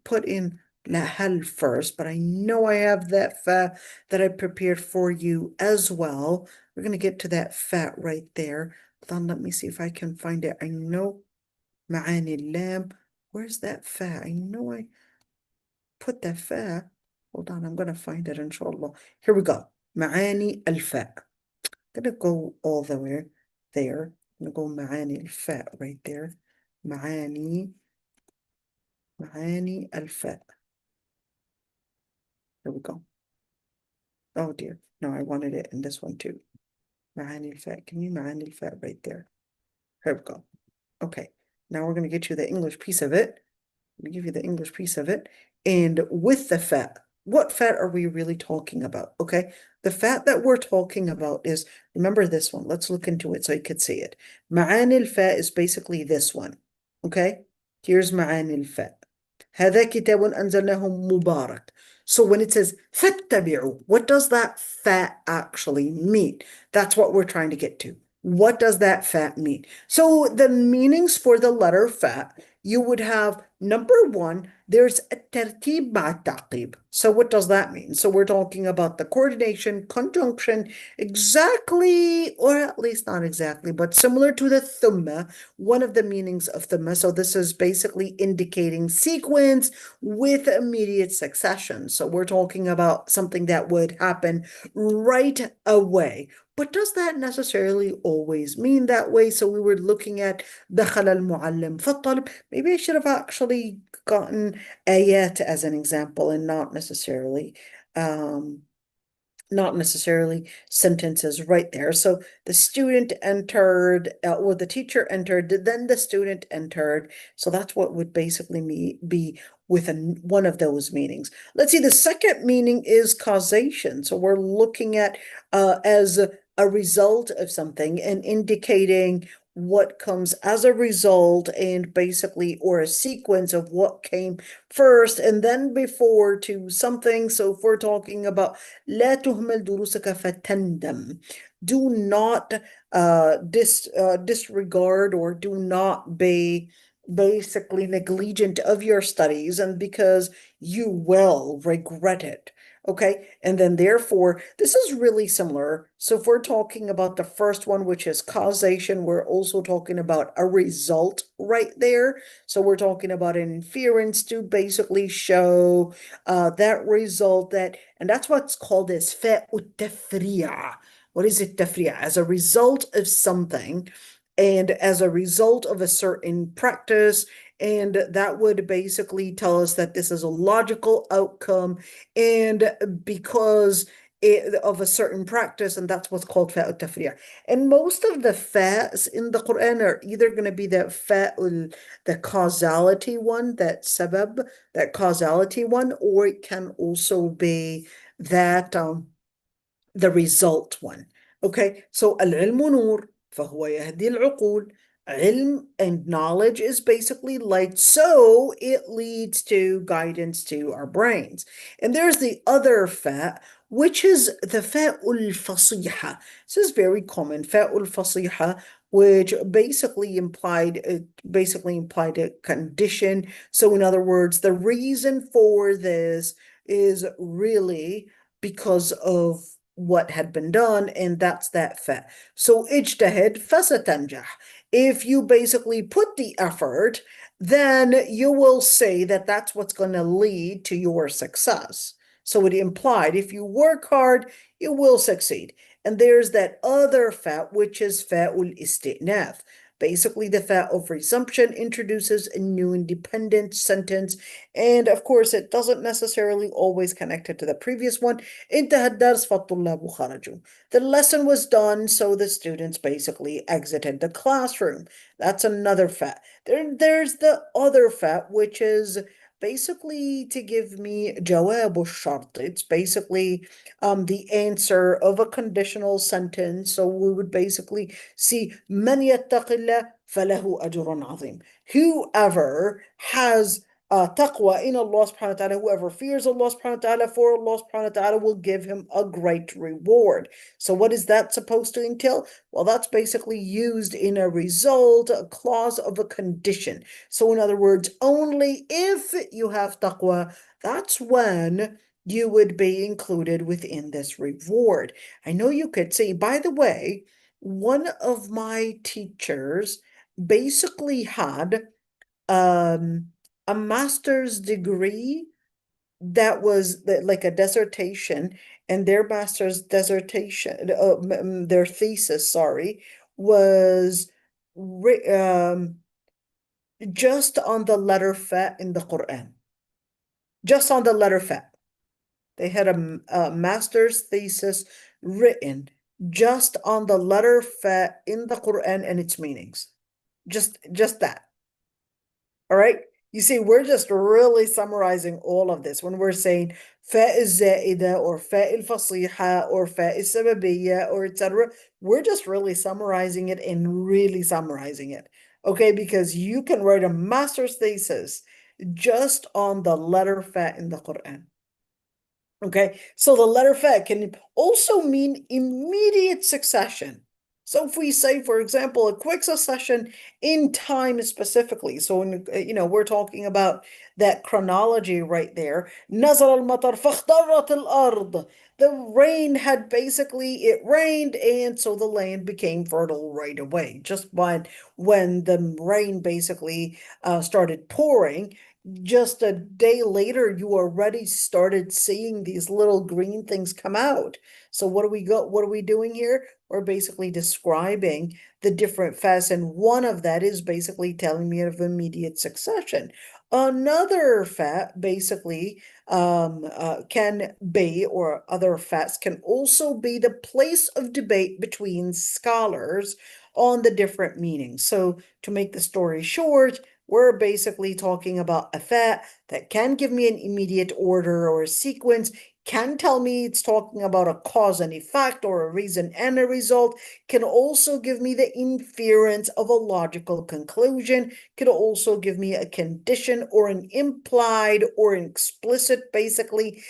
put in lahal first, but I know I have that fa that I prepared for you as well. We're going to get to that fa right there. Hold on, let me see if I can find it. I know معاني اللام. Where's that fa? I know I put that fa. Hold on, I'm gonna find it inshallah. Here we go. معاني الفاء. Gonna go all the way there. I'm gonna go معاني الفاء right there. معاني الفاء. Here we go. Oh dear. No, I wanted it in this one too. معاني الفاء. Give me معاني الفاء right there. Here we go. Okay. Now we're going to get you the English piece of it. I'm going to give you the English piece of it. And with the fat, what fat are we really talking about? Okay. The fat that we're talking about is, remember this one. Let's look into it so you could see it. معاني الفاء is basically this one. Okay. Here's معاني الفاء. هذا كتاب أنزلناه مبارك. So when it says فاتبعوا, what does that fat actually mean? That's what we're trying to get to. What does that fat mean? So the meanings for the letter fat, you would have number one, there's a tertib مع التعقيب. So what does that mean? So we're talking about the coordination, conjunction, exactly, or at least not exactly, but similar to the thumma, one of the meanings of thumma. So this is basically indicating sequence with immediate succession. So we're talking about something that would happen right away. But does that necessarily always mean that way? So we were looking at دخل المعلم فالطالب. Maybe I should have actually gotten ayat as an example and not necessarily sentences right there. So the student entered, or the teacher entered, then the student entered. So that's what would basically be with one of those meanings. Let's see, the second meaning is causation. So we're looking at as a result of something and indicating what comes as a result and basically, or a sequence of what came first and then before to something. So if we're talking about لا تهمل دروسك فتندم, do not disregard or do not be basically negligent of your studies, and because you will regret it. Okay, and then therefore, this is really similar. So if we're talking about the first one, which is causation, we're also talking about a result right there. So we're talking about an inference to basically show that result that, and that's what's called as fa'u tafri'a. What is it, tafri'a? As a result of something, and as a result of a certain practice, and that would basically tell us that this is a logical outcome, and because of a certain practice, and that's what's called fa'u tafri'a. And most of the fa's in the Quran are either going to be the causality one, that sabab, that causality one, or it can also be that the result one. Okay, so العلم نور فهو يهدي العقول. Ilm and knowledge is basically light, so it leads to guidance to our brains. And there's the other fa, which is the fa'ul fasiha. This is very common, fa'ul fasiha, which basically implied a condition. So in other words, the reason for this is really because of what had been done, and that's that fa. So اجتهد فستنجح. If you basically put the effort, then you will say that that's what's going to lead to your success. So it implied if you work hard, you will succeed. And there's that other fa, which is fa'ul istinaf. Basically, the fa of resumption introduces a new independent sentence. And of course, it doesn't necessarily always connect it to the previous one. انتهى الدرس فالطلاب خرجوا. The lesson was done, so the students basically exited the classroom. That's another fa. There's the other fa, which is basically to give me جواب الشرط. It's basically the answer of a conditional sentence. So we would basically see من يتق الله فله أجر عظيم. Whoever has taqwa in Allah subhanahu wa ta'ala, whoever fears Allah subhanahu wa ta'ala, for Allah subhanahu wa ta'ala will give him a great reward. So what is that supposed to entail? Well, that's basically used in a result, a clause of a condition. So in other words, only if you have taqwa, that's when you would be included within this reward. I know you could say, by the way, one of my teachers basically had a master's degree that was like a dissertation, and their master's dissertation, their thesis, sorry, was just on the letter fa in the Quran, just on the letter fa. They had a master's thesis written just on the letter fa in the Quran and its meanings. Just that. All right. You see, we're just really summarizing all of this when we're saying فاء الزائدة or فاء الفصيحة or فاء السببية or etc. We're just really summarizing it and really summarizing it. Okay, because you can write a master's thesis just on the letter fa in the Quran. Okay, so the letter fa can also mean immediate succession. So if we say, for example, a quick succession in time specifically, so we're talking about that chronology right there. نزل المطر فاخضرت الأرض. The rain had basically, it rained, and so the land became fertile right away. Just when the rain basically started pouring, just a day later, you already started seeing these little green things come out. So what are we doing here? We're basically describing the different fasts, and one of that is basically telling me of immediate succession. Another fat basically can be, or other fasts can also be the place of debate between scholars on the different meanings. So to make the story short, we're basically talking about a fat that can give me an immediate order or a sequence, can tell me it's talking about a cause and effect or a reason and a result, can also give me the inference of a logical conclusion, can also give me a condition or an implied or an explicit, basically,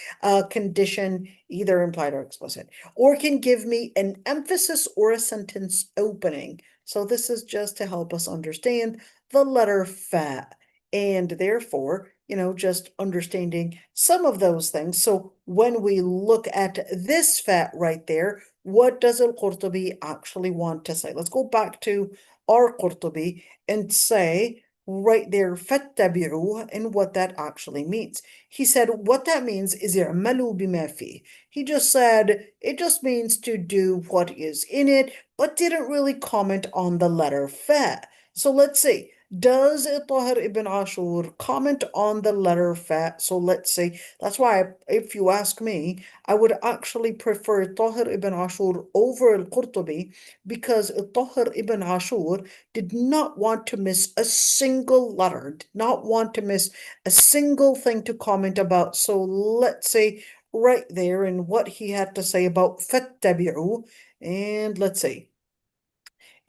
condition, either implied or explicit, or can give me an emphasis or a sentence opening. So this is just to help us understand the letter fa, and therefore, just understanding some of those things. So when we look at this fa right there, what does al-Qurtubi actually want to say? Let's go back to our Qurtubi and say right there, فَاتَّبِعُوهُ, and what that actually means. He said what that means is اعملوا بما فيه. He just said it just means to do what is in it, but didn't really comment on the letter fa. So let's see. Does Tahir ibn Ashur comment on the letter fa? So let's say, that's why if you ask me, I would actually prefer Tahir ibn Ashur over al-Qurtubi, because Tahir ibn Ashur did not want to miss a single letter, did not want to miss a single thing to comment about. So let's say right there in what he had to say about فَاتَّبِعُوا, and let's see.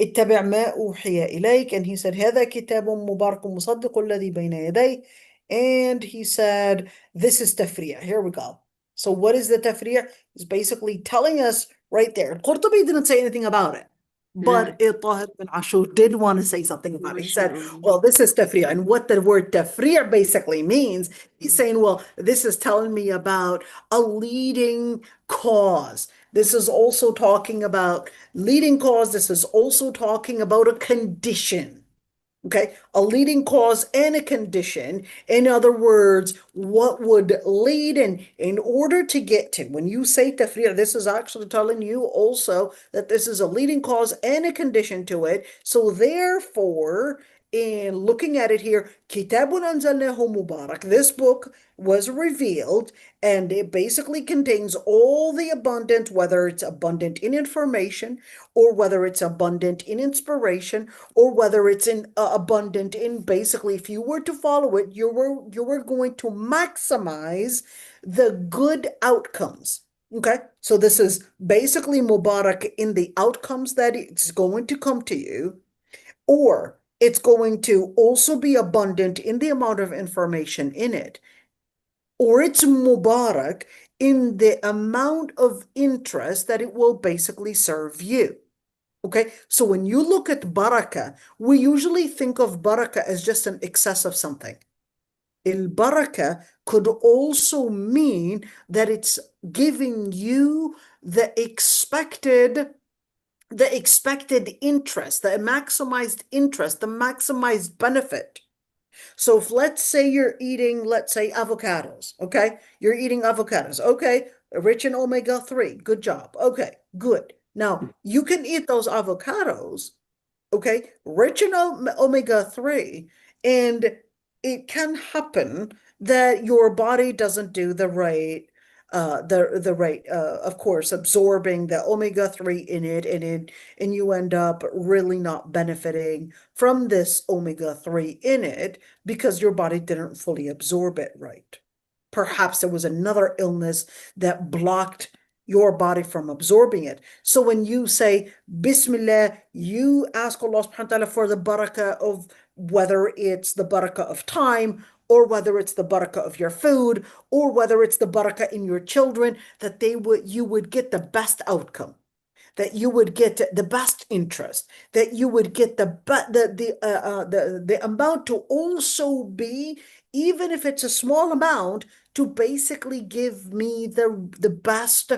اتبع ما أوحي إليك, and he said هذا كتاب مبارك مصدق الذي بين يديه, and he said this is tafri'ah. Here we go. So what is the tafri'ah? It's basically telling us right there. Qurtubi didn't say anything about it, but Tahir bin Ashur did want to say something about it. He said, well, this is tafri'ah, and what the word tafri'ah basically means, he's saying, well, this is telling me about a leading cause. This is also talking about leading cause. This is also talking about a condition. Okay, a leading cause and a condition. In other words, what would lead in order to get to, when you say tafri'ah, this is actually telling you also that this is a leading cause and a condition to it. So therefore, in looking at it here, Kitabun Anzalnahu Mubarak, this book was revealed, and it basically contains all the abundant, whether it's abundant in information, or whether it's abundant in inspiration, or whether it's abundant in, basically, if you were to follow it, you were going to maximize the good outcomes. Okay, so this is basically Mubarak in the outcomes that it's going to come to you, or it's going to also be abundant in the amount of information in it, or it's Mubarak in the amount of interest that it will basically serve you. Okay, so when you look at barakah, we usually think of barakah as just an excess of something. Al-barakah could also mean that it's giving you the expected interest, the maximized interest, the maximized benefit. So if let's say you're eating, let's say avocados, okay? You're eating avocados, okay? Rich in omega-3, good job. Okay, good. Now you can eat those avocados, okay, rich in omega-3, and it can happen that your body doesn't do the right of course absorbing the omega-3 in it, and you end up really not benefiting from this omega-3 in it because your body didn't fully absorb it right. Perhaps there was another illness that blocked your body from absorbing it. So when you say Bismillah, you ask Allah subhanahu wa ta'ala for the barakah of whether it's the barakah of time, or whether it's the barakah of your food, or whether it's the barakah in your children, that you would get the best outcome, that you would get the best interest, that you would get the amount to also be, even if it's a small amount, to basically give me the best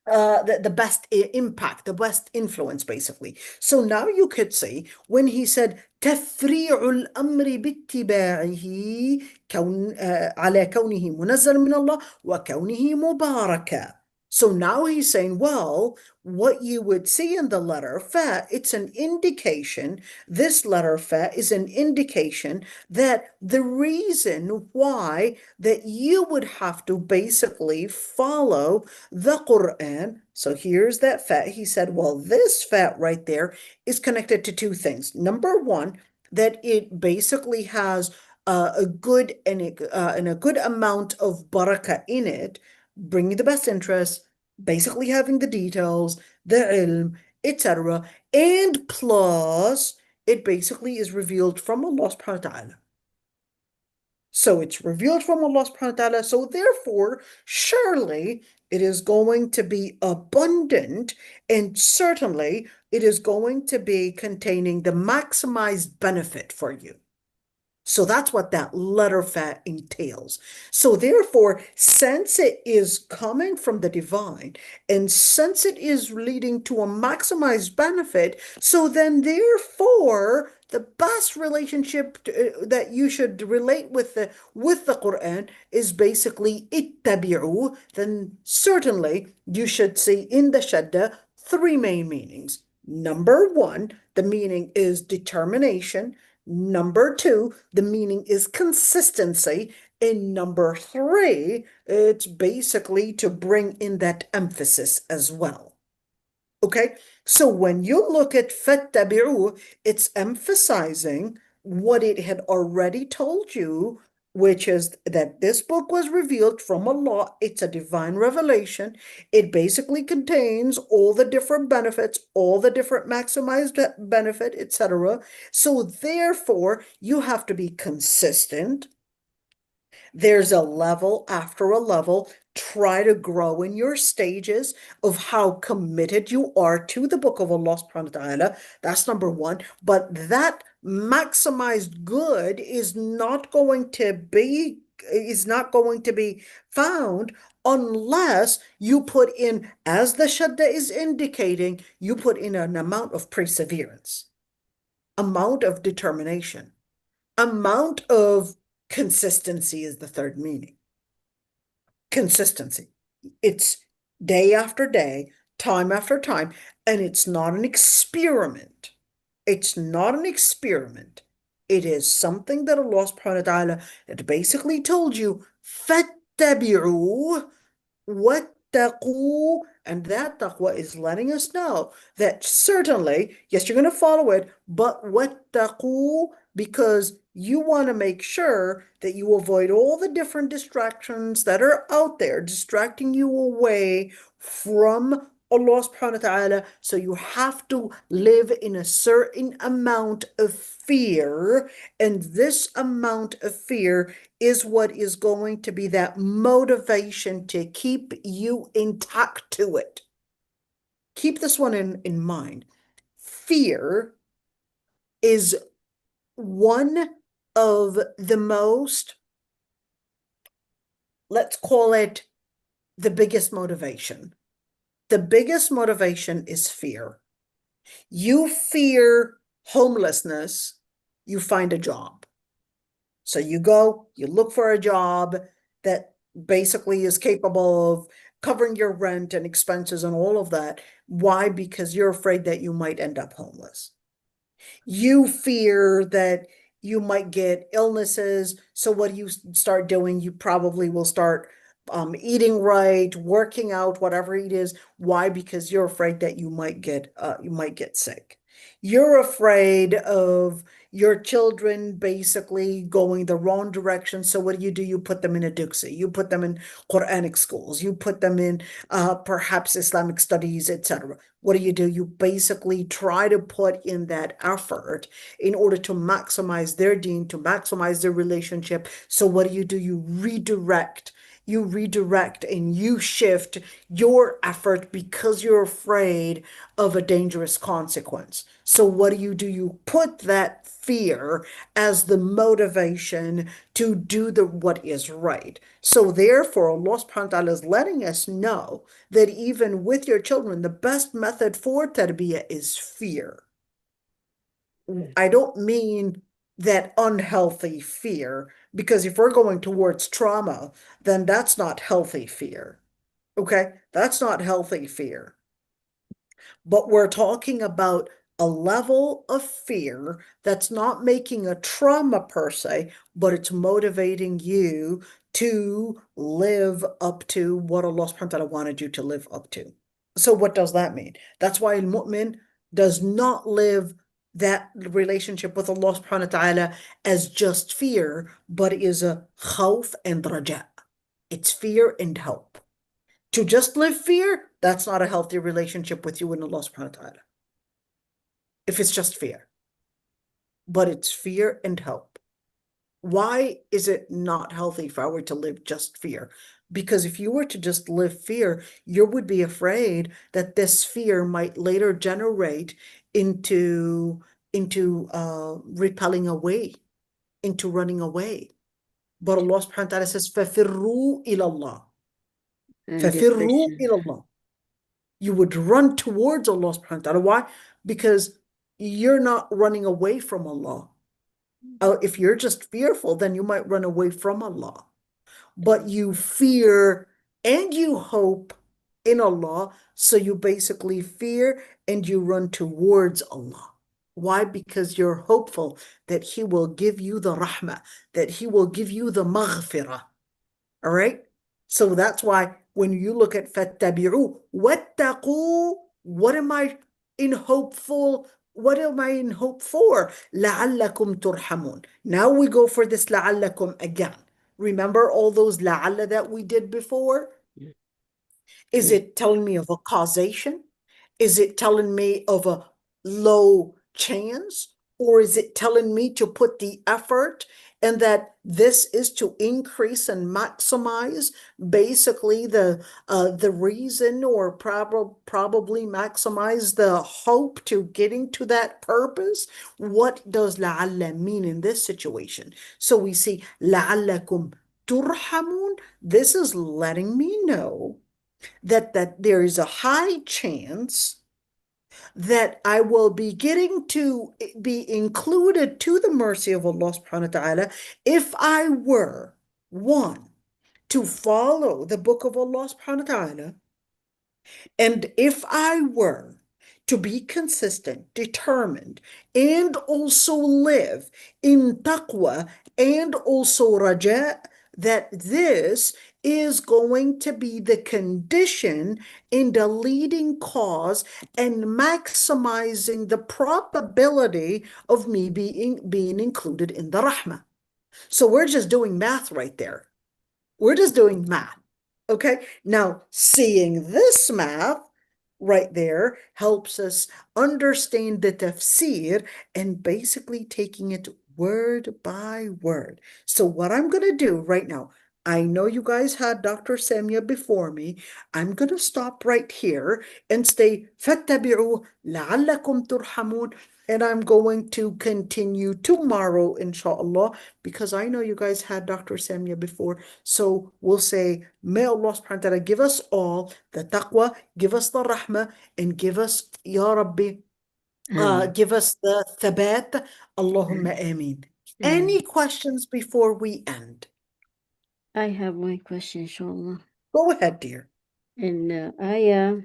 the best impact, the best influence, basically. So now you could say when he said تفريع الأمر باتباعه كون على كونه منزل من الله وكونه مباركا. So now he's saying, well, what you would see in the letter fa, it's an indication, this letter fa is an indication that the reason why that you would have to basically follow the Quran. So here's that fat. He said, well, this fat right there is connected to two things. Number one, that it basically has a good and a good amount of barakah in it, bringing the best interest, basically having the details, the ilm, etc. And plus, it basically is revealed from Allah subhanahu wa ta'ala. So it's revealed from Allah subhanahu wa ta'ala. So therefore, surely it is going to be abundant, and certainly it is going to be containing the maximized benefit for you. So that's what that letter fa entails. So therefore, since it is coming from the divine, and since it is leading to a maximized benefit, so then therefore the best relationship that you should relate with the Quran is basically ittabi'u. Then certainly you should see in the shadda three main meanings. Number one, the meaning is determination. Number two, the meaning is consistency. And number three, it's basically to bring in that emphasis as well. Okay, so when you look at fattabi'u, it's emphasizing what it had already told you, which is that this book was revealed from Allah. It's a divine revelation. It basically contains all the different benefits, all the different maximized benefit, etc. So therefore, you have to be consistent. There's a level after a level. Try to grow in your stages of how committed you are to the book of Allah subhanahu wa ta'ala. That's number one. But that maximized good is not going to be found unless you put in, as the shadda is indicating, you put in an amount of perseverance, amount of determination, amount of consistency is the third meaning. Consistency. It's day after day, time after time, and it's not an experiment. It's not an experiment. It is something that Allah subhanahu wa ta'ala had basically told you, فَاتَّبِعُوا وَاتَّقُوا, and that taqwa is letting us know that certainly, yes, you're going to follow it, but وَاتَّقُوا, because you want to make sure that you avoid all the different distractions that are out there, distracting you away from Allah subhanahu wa ta'ala. So you have to live in a certain amount of fear, and this amount of fear is what is going to be that motivation to keep you intact to it. Keep this one in mind. Fear is one of the most, let's call it the biggest motivation. The biggest motivation is fear. You fear homelessness, you find a job. So you go, you look for a job that basically is capable of covering your rent and expenses and all of that. Why? Because you're afraid that you might end up homeless. You fear that you might get illnesses. So what do you start doing? You probably will start eating right, working out, whatever it is. Why? Because you're afraid that you might get sick. You're afraid of your children basically going the wrong direction. So what do? You put them in a duksi. You put them in Quranic schools. You put them in perhaps Islamic studies, etc. What do? You basically try to put in that effort in order to maximize their deen, to maximize their relationship. So what do? You redirect and you shift your effort because you're afraid of a dangerous consequence. So what do? You put that fear as the motivation to do what is right. So therefore, Allah subhanahu wa ta'ala is letting us know that even with your children, the best method for tarbiyah is fear. I don't mean that unhealthy fear, because if we're going towards trauma, then that's not healthy fear. Okay? That's not healthy fear. But we're talking about a level of fear that's not making a trauma per se, but it's motivating you to live up to what Allah subhanahu wa ta'ala wanted you to live up to. So what does that mean? That's why a mu'min does not live that relationship with Allah subhanahu wa ta'ala as just fear, but is a khawf and raja. It's fear and hope. To just live fear, that's not a healthy relationship with you and Allah subhanahu wa ta'ala. If it's just fear. But it's fear and hope. Why is it not healthy if I were to live just fear? Because if you were to just live fear, you would be afraid that this fear might later generate into repelling away, into running away. But Allah subhanahu wa ta'ala says, فَفِرُّوا إِلَى اللَّهِ. And فَفِرُّوا depression. إِلَى اللَّهِ. You would run towards Allah subhanahu wa ta'ala. Why? Because you're not running away from Allah. If you're just fearful, then you might run away from Allah. But you fear and you hope in Allah. So you basically fear and you run towards Allah. Why? Because you're hopeful that He will give you the rahmah, that He will give you the maghfirah. All right? So that's why when you look at فَاتَّبِعُوا وَاتَّقُوا, what am I in hope for? What am I in hope for? لَعَلَّكُمْ تُرْحَمُونَ. Now we go for this لَعَلَّكُمْ again. Remember all those لَعَلَّ that we did before? Is Yes. it telling me of a causation? Is it telling me of a low chance? Or is it telling me to put the effort and that this is to increase and maximize basically the reason, or probably maximize the hope to getting to that purpose? What does لعل mean in this situation? So we see لعلكم ترحمون. This is letting me know that there is a high chance that I will be getting to be included to the mercy of Allah subhanahu wa ta'ala if I were, one, to follow the book of Allah subhanahu wa ta'ala, and if I were to be consistent, determined, and also live in taqwa and also raja, that this is going to be the condition and the leading cause and maximizing the probability of me being included in the rahmah. So we're just doing math right there. We're just doing math. Okay. Now, seeing this math right there helps us understand the tafsir and basically taking it word by word. So what I'm going to do right now, I know you guys had Dr. Samia before me. I'm going to stop right here and say فَاتَّبِعُوا لَعَلَّكُمْ تُرْحَمُونَ, and I'm going to continue tomorrow, inshallah, because I know you guys had Dr. Samia before. So we'll say, may Allah subhanahu wa ta'ala give us all the taqwa, give us the rahmah, and give us, Ya Rabbi, Amen. give us the thabat. Allahumma Amen. ameen. Uh, Any questions before we end? I have my question, inshallah. Go ahead, dear. In ayah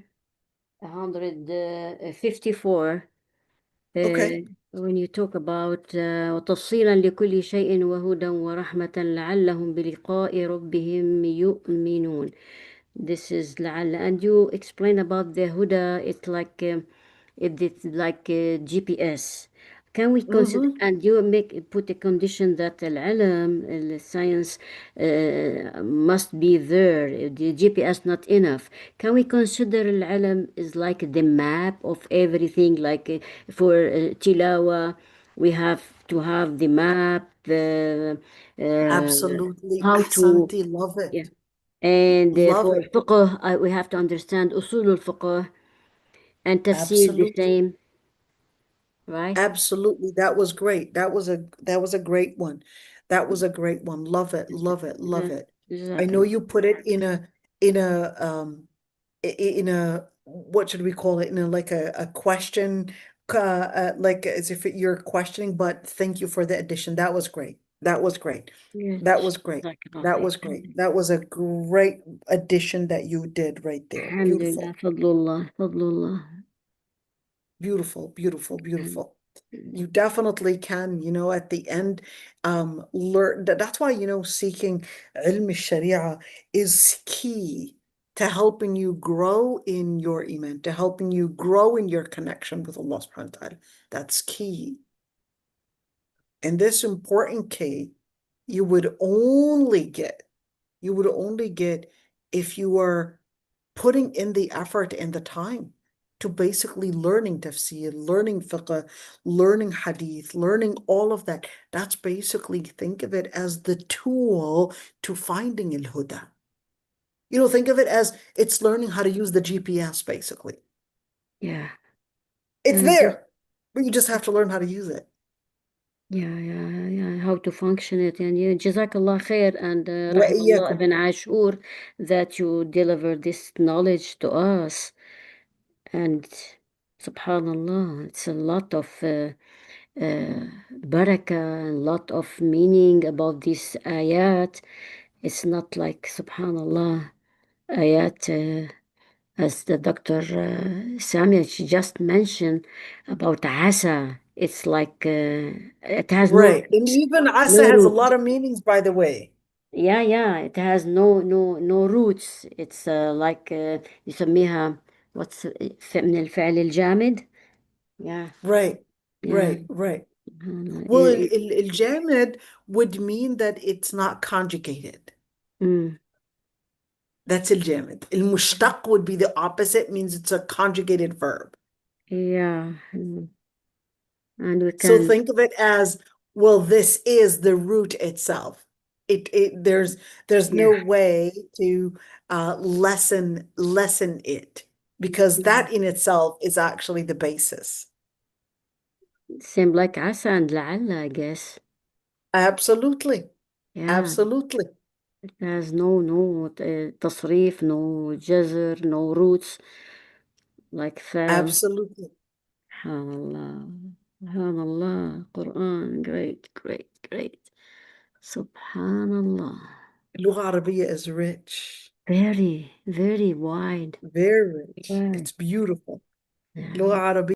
154, Okay. when you talk about وتفصيلا لكل شيء وهدى ورحمة لعلهم بلقاء ربهم يؤمنون. This is لعل, and you explain about the huda. It's like GPS. Can we consider, Mm-hmm. and you put a condition that al-ilm, science, must be there, the GPS not enough. Can we consider al-ilm is like the map of everything, like for tilawa, we have to have the map, Absolutely. how to, Ahsanti. Love yeah. it. And Love for it. fiqh, we have to understand usul al-fiqh and tafsir the Absolutely. same, right? Absolutely. That was great. That was a great one. That was a great one. Love it. Love it. Love it. I know Jazakallah. you put it in a what should we call it? In a like a question like as if you're questioning, but thank you for the addition. That was great. That was great. That Yes, was great. Jazakallah That khair. was great. That was a great addition that you did right there. Alhamdulillah, Beautiful. fadlullah, fadlullah. Beautiful, beautiful, And, beautiful. You definitely can, at the end, learn that's why, seeking ilm sharia is key to helping you grow in your iman, to helping you grow in your connection with Allah subhanahu wa ta'ala. That's key. And this important key, you would only get, you would only get if you are putting in the effort and the time to basically learning tafsir, learning fiqh, learning hadith, learning all of that. That's basically, think of it as the tool to finding al-huda. Think of it as it's learning how to use the GPS, basically. yeah, It's and this, there, but you just have to learn how to use it. yeah, how to function it. And yeah, Jazakallah khair, and Rahimallah وإياكم. ibn Ashur, that you deliver this knowledge to us. And subhanallah, it's a lot of barakah, a lot of meaning about this ayat. It's not like subhanallah ayat, as the Dr. Samuel just mentioned about asa. It's like it has no Right. And roots, even no Asa has a root. lot of meanings, by the way. Yeah, it has no roots. It's like يسميها what's من الفعل الجامد. Yeah, Right, yeah. right, right. سبحان Well, al-jamid would mean that it's not conjugated. mm, That's al-jamid. Al-mushtaq would be the opposite, means it's a conjugated verb. yeah, and we So can, think of it as, well, this is the root itself. There's yeah, no way to lessen it, because yeah. that in itself is actually the basis. Same like asa and لعل, I guess. Absolutely. Yeah, Absolutely. it has no تصريف, no جذر, no roots like فعل. Absolutely. SubhanAllah, SubhanAllah, Quran, great. Subhanallah, اللغة العربية is rich. very wide. Very rich. Yeah, It's beautiful. yeah. لغة عربية